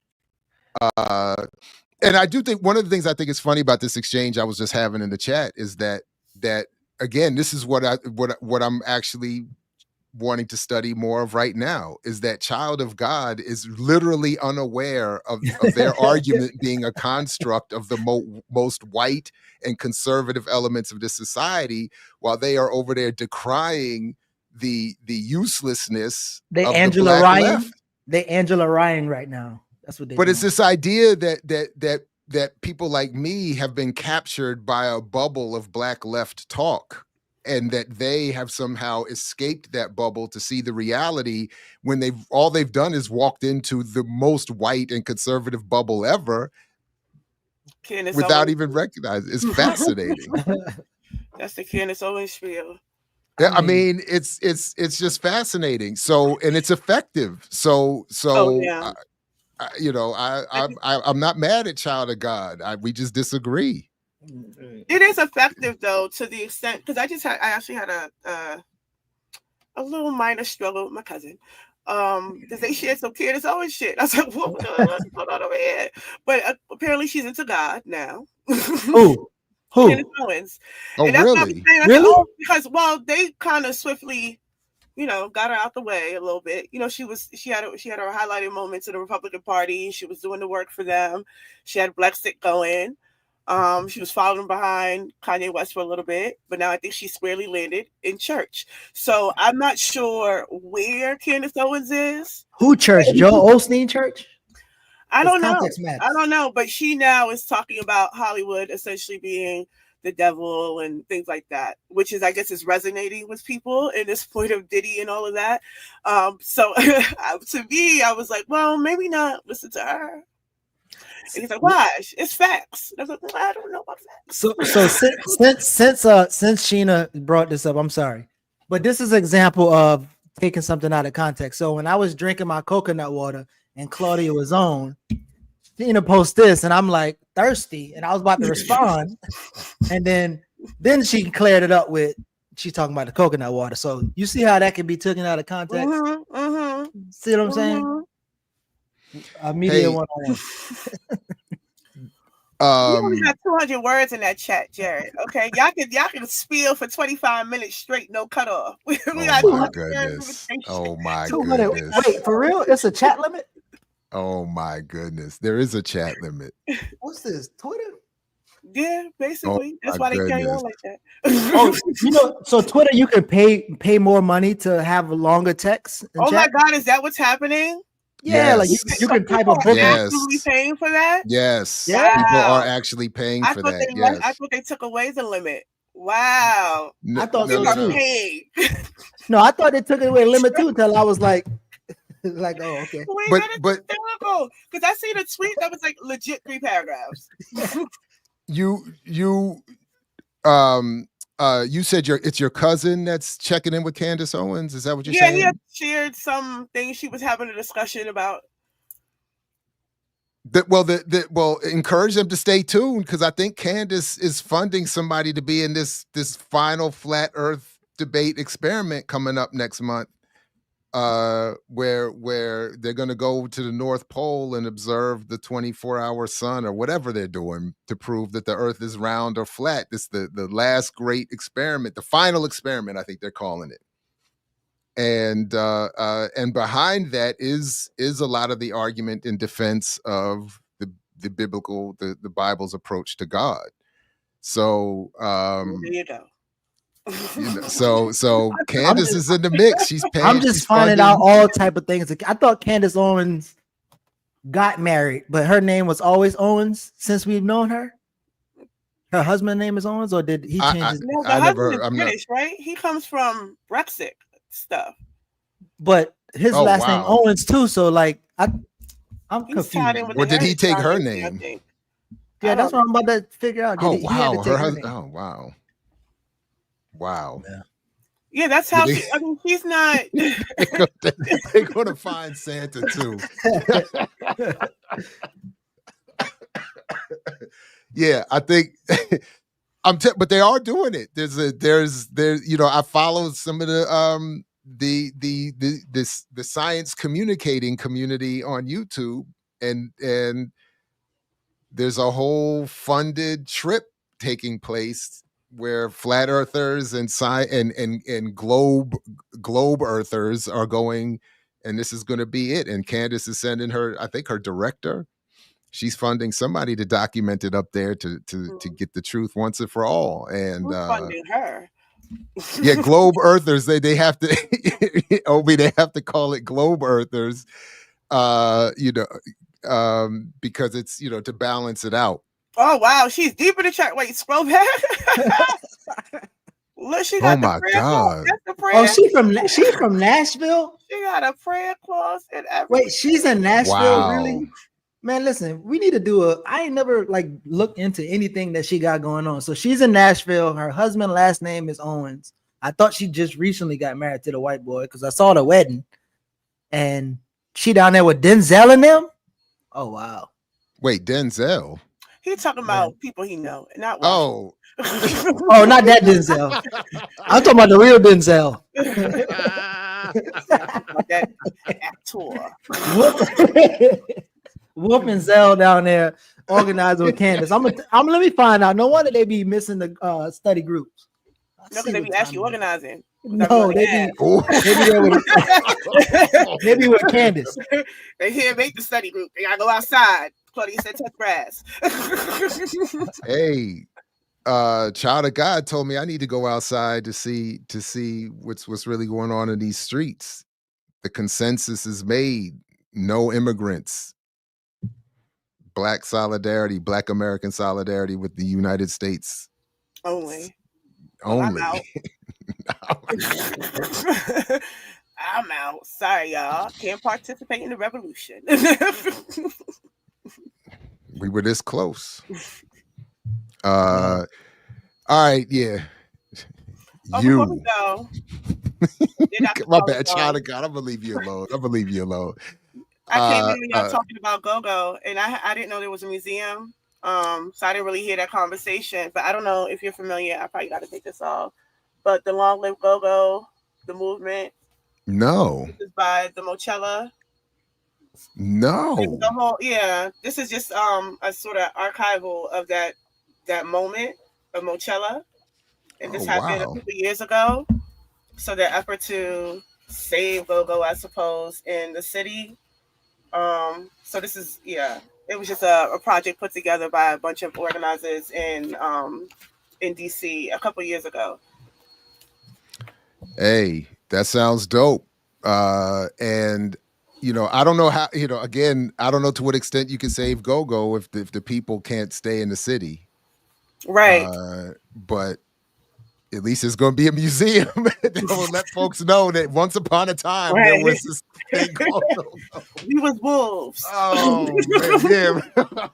And I do think one of the things I think is funny about this exchange I was just having in the chat is that again, this is what I'm actually wanting to study more of right now, is that child of God is literally unaware of their argument being a construct of the most white and conservative elements of this society, while they are over there decrying the uselessness of the black left. They Angela Ryan right now. That's what they. But it's this idea that people like me have been captured by a bubble of black left talk, and that they have somehow escaped that bubble to see the reality when all they've done is walked into the most white and conservative bubble ever without even recognizing. It's fascinating. That's the Candace Owens spiel. Yeah, I mean, it's just fascinating. So, and it's effective. So yeah. I'm not mad at Child of God. We just disagree. It is effective though, to the extent, because I actually had a little minor struggle with my cousin. Because they shared some Candace Owens shit. I was like, what's going on over here? But apparently she's into God now. Who? Candace Owens. Oh, and that's really? Really? Because they kind of swiftly, got her out the way a little bit. She had her highlighted moments in the Republican Party. She was doing the work for them. She had Black Stick going. She was following behind Kanye West for a little bit, but now I think she's squarely landed in church. So I'm not sure where Candace Owens is. Who church? Joel Osteen church? I don't know. But she now is talking about Hollywood essentially being the devil and things like that, which is, I guess, is resonating with people in this point of Diddy and all of that. So to me, I was like, well, maybe not listen to her. And he's like, why? It's facts. I was like, well, I don't know about facts. So since Sheena brought this up, I'm sorry, but this is an example of taking something out of context. So when I was drinking my coconut water and Claudia was on, Sheena post this, and I'm like thirsty, and I was about to respond, and then she cleared it up with she's talking about the coconut water. So you see how that can be taken out of context. See what I'm saying? Media 101. You only got 200 words in that chat, Jared. Okay, y'all can spiel for 25 minutes straight, no cutoff. Oh my goodness! Oh my goodness! Wait, for real? It's a chat limit? Oh my goodness! There is a chat limit. What's this? Twitter? Yeah, basically. That's my why they carry goodness. on like that. Oh, so Twitter, you can pay more money to have a longer text and Oh my chat. God, is that what's happening? Yeah, like Yes. you So can type people a are book. actively paying for that? Yes. Yeah. People are Wow. actually paying I for thought that. they Yes. I thought they took away the limit. Wow. I thought no, so no, People are no. too. paying. No, I thought they took it away limit too until I was like, oh, okay. Wait, But that is but hysterical. Because I seen a tweet that was like legit 3 paragraphs. you you said it's your cousin that's checking in with Candace Owens. Is that what you're Yeah, he saying? had shared some things she was having a discussion about. Well, encourage them to stay tuned because I think Candace is funding somebody to be in this final flat Earth debate experiment coming up next month, where they're going to go to the North Pole and observe the 24-hour sun or whatever they're doing to prove that the Earth is round or flat. This the last great experiment, the final experiment, I think they're calling it. And behind that is a lot of the argument in defense of the biblical, the Bible's approach to God. So There you go. so Candace is in the mix. She's paying. I'm just she's finding funding. out all type of things. I thought Candace Owens got married, but her name was always Owens since we've known her. Her husband's name is Owens, or did he change his? No, the husband is British, right? He comes from Brexit stuff. But his last name Owens too. So like, I'm confused. Or did he take her name? Yeah, that's what I'm about to figure out. Oh He had to wow, take her her husband. name. Oh wow, wow. Yeah, that's how she. I mean, she's not. They're gonna find Santa too. Yeah, I think but they are doing it. There's I followed some of the science communicating community on YouTube, and there's a whole funded trip taking place where flat earthers and globe earthers are going, and this is going to be it. And Candace is sending her, I think her director, she's funding somebody to document it up there to get the truth once and for all. And Who's funding her? Yeah, globe earthers, they have to Obi, they have to call it globe earthers, because it's to balance it out. Oh wow, she's deep in the chat. Wait, scroll back. Look, she got my God. That's the prayer. Oh, she's from Nashville. She got a prayer clause and everything. Wait, she's in Nashville, Wow. really? Man, listen, we need to do I ain't never looked into anything that she got going on. So she's in Nashville. Her husband's last name is Owens. I thought she just recently got married to the white boy because I saw the wedding. And she down there with Denzel and them. Oh wow. Wait, Denzel? He's talking about people he know, not oh, oh, not that Denzel. I'm talking about the real Denzel. that actor. Whoop and Zell down there organizing with Candace. I'm let me find out. No wonder they be missing the study groups. No, because they be actually organizing. No, they be with Candace. They here make the study group. They gotta go outside. Claudia said touch grass. Hey, child of God told me I need to go outside to see what's really going on in these streets. The consensus is made: no immigrants. Black solidarity, Black American solidarity with the United States. Only. Only. Well, I'm out. Sorry, y'all. Can't participate in the revolution. We were this close. All right, yeah. Before we go, my bad, child of God. I'm gonna leave you alone. I came in when y'all talking about go-go, and I didn't know there was a museum. So I didn't really hear that conversation. But I don't know if you're familiar. I probably got to take this off. But the Long Live Go-Go, the movement. No. This is by the Mochella. No. The whole, this is just a sort of archival of that moment of Mochella, and this happened a couple years ago. So their effort to save go-go, I suppose, in the city. So this is It was just a project put together by a bunch of organizers in DC a couple years ago. Hey, that sounds dope. And I don't know how, again, I don't know to what extent you can save go-go if the people can't stay in the city. Right. But at least it's going to be a museum that will let folks know that once upon a time there was this thing called go-go. We was wolves. Oh man, yeah.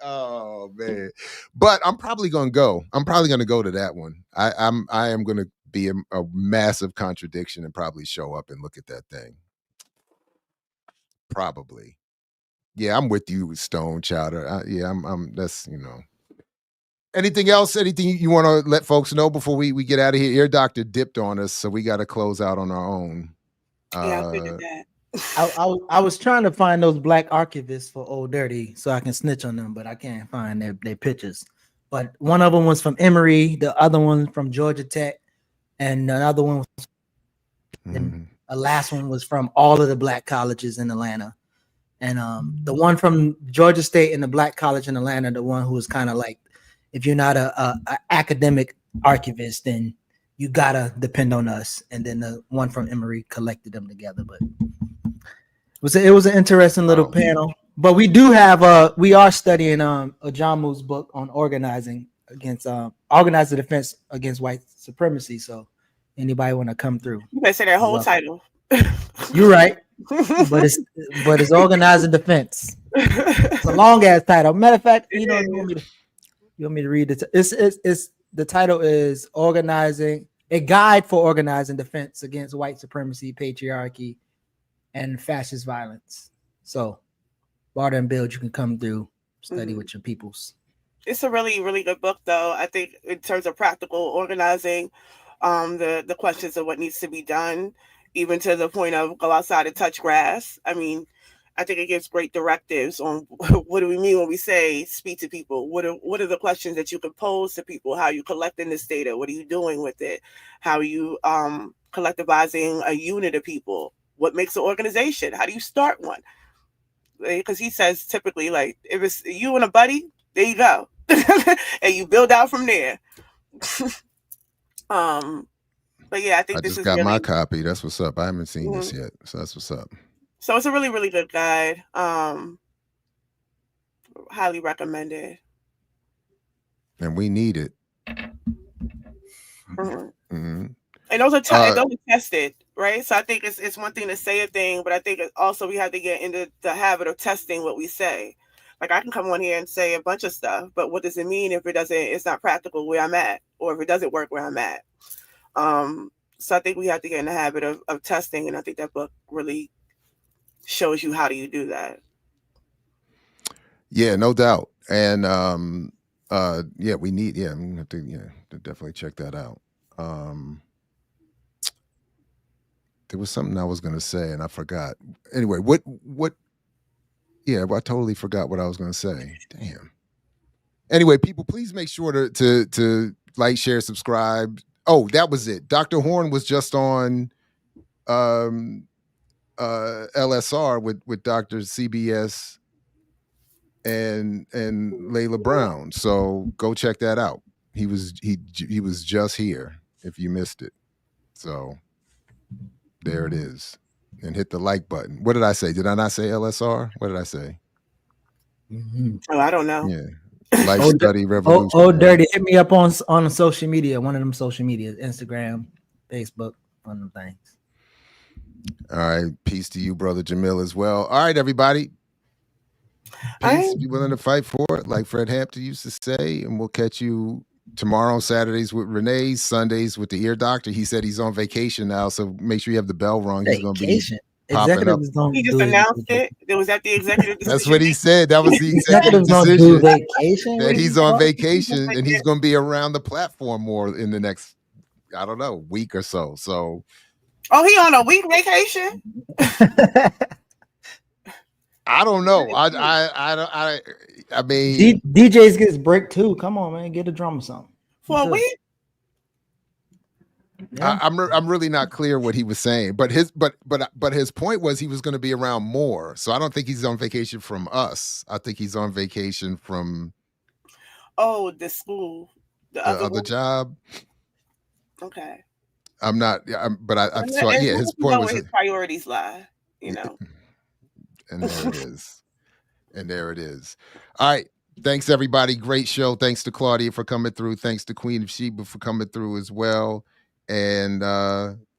Oh man. But I'm probably gonna go. I'm probably gonna go to that one. I am gonna be a massive contradiction and probably show up and look at that thing. Probably. Yeah, I'm with you, Stone Chowder. I'm that's Anything else? Anything you want to let folks know before we get out of here? Ear Doctor dipped on us, so we got to close out on our own. Yeah, I figured that. I was trying to find those black archivists for Old Dirty so I can snitch on them, but I can't find their pictures. But one of them was from Emory, the other one from Georgia Tech, and another one was, and the last one was from all of the black colleges in Atlanta. And the one from Georgia State and the black college in Atlanta, the one who was kind of like, if you're not a academic archivist, then you gotta depend on us. And then the one from Emory collected them together. But it was an interesting little panel. But we do have we are studying Ajamu's book on organizing defense against white supremacy. So anybody want to come through? You better say that whole title. You're right. but it's organizing defense. It's a long ass title. Matter of fact, you want me to read it? It's the title is Organizing, a Guide for Organizing Defense Against White Supremacy, Patriarchy, and Fascist Violence. So, Barter and Build, you can come through, study with your peoples. It's a really, really good book, though. I think in terms of practical organizing, the questions of what needs to be done, even to the point of go outside and touch grass. I mean, I think it gives great directives on what do we mean when we say speak to people. What are the questions that you can pose to people? How are you collecting this data? What are you doing with it? How are you collectivizing a unit of people? What makes an organization? How do you start one? Because he says typically, like, if it's you and a buddy, there you go. And you build out from there. But yeah, I think this is got my copy. That's what's up. I haven't seen this yet. So that's what's up. So it's a really, really good guide. Highly recommended. And we need it. And those are tested, right? So I think it's one thing to say a thing, but I think also we have to get into the habit of testing what we say. Like I can come on here and say a bunch of stuff, but what does it mean if it's not practical where I'm at, or if it doesn't work where I'm at? So I think we have to get in the habit of testing, and I think that book really shows you how do you do that. Yeah, no doubt. And we need I'm gonna have to definitely check that out. There was something I was gonna say and I forgot. Anyway, what I totally forgot what I was gonna say. Damn. Anyway, people, please make sure to like, share, subscribe. Oh, that was it. Dr. Horn was just on LSR with Dr. CBS and Layla Brown. So go check that out. He was just here if you missed it. So there it is. And hit the like button. What did I say? Did I not say LSR? What did I say? Oh, I don't know. Yeah. Life Study Revolution. Oh, Dirty. Hit me up on social media. One of them social media, Instagram, Facebook, one of them things. All right. Peace to you, Brother Jamil, as well. All right, everybody. Peace. Be willing to fight for it, like Fred Hampton used to say. And we'll catch you tomorrow, Saturdays with Renee, Sundays with the Ear Doctor. He said he's on vacation now, so make sure you have the bell rung. He's going to be popping up. He just announced it. It was at the executive decision. That's what he said. That was the executive decision. That he's on vacation and he's going to be around the platform more in the next, I don't know, week or so. So. Oh, he on a week vacation? I don't know. I mean, DJs gets break too. Come on, man, get a drum or something. For a week? Yeah. I'm really not clear what he was saying, but his point was he was going to be around more. So I don't think he's on vacation from us. I think he's on vacation from the school, the other job. Okay. I'm not. But I saw. And Yeah, his point was where his priorities lie. And there it is. And there it is. All right. Thanks, everybody. Great show. Thanks to Claudia for coming through. Thanks to Queen of Sheba for coming through as well. And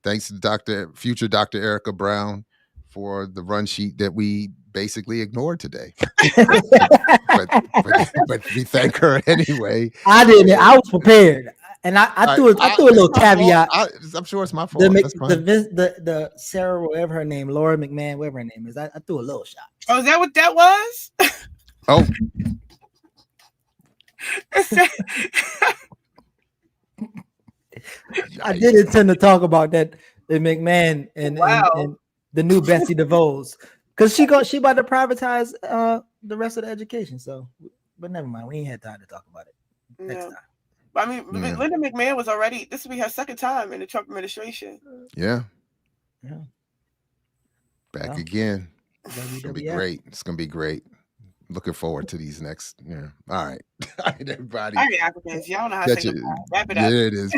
thanks to future Dr. Erica Brown for the run sheet that we basically ignored today. but we thank her anyway. I didn't. I was prepared. And I threw a little caveat. I'm sure it's my fault. The Sarah, whatever her name, Laura McMahon, whatever her name is. I threw a little shot. Oh, is that what that was? Oh. I did intend to talk about that, the McMahon and the new Betsy DeVos, because she about to privatize the rest of the education. So, but never mind, we ain't had time to talk about it next time. I mean, Linda McMahon was already. This will be her second time in the Trump administration. Yeah. Back again. It's gonna be great. It's gonna be great. Looking forward to these next. Yeah. All right. All right, everybody. All right, Africans. Y'all know how to say goodbye. Wrap it up. Yeah, it is.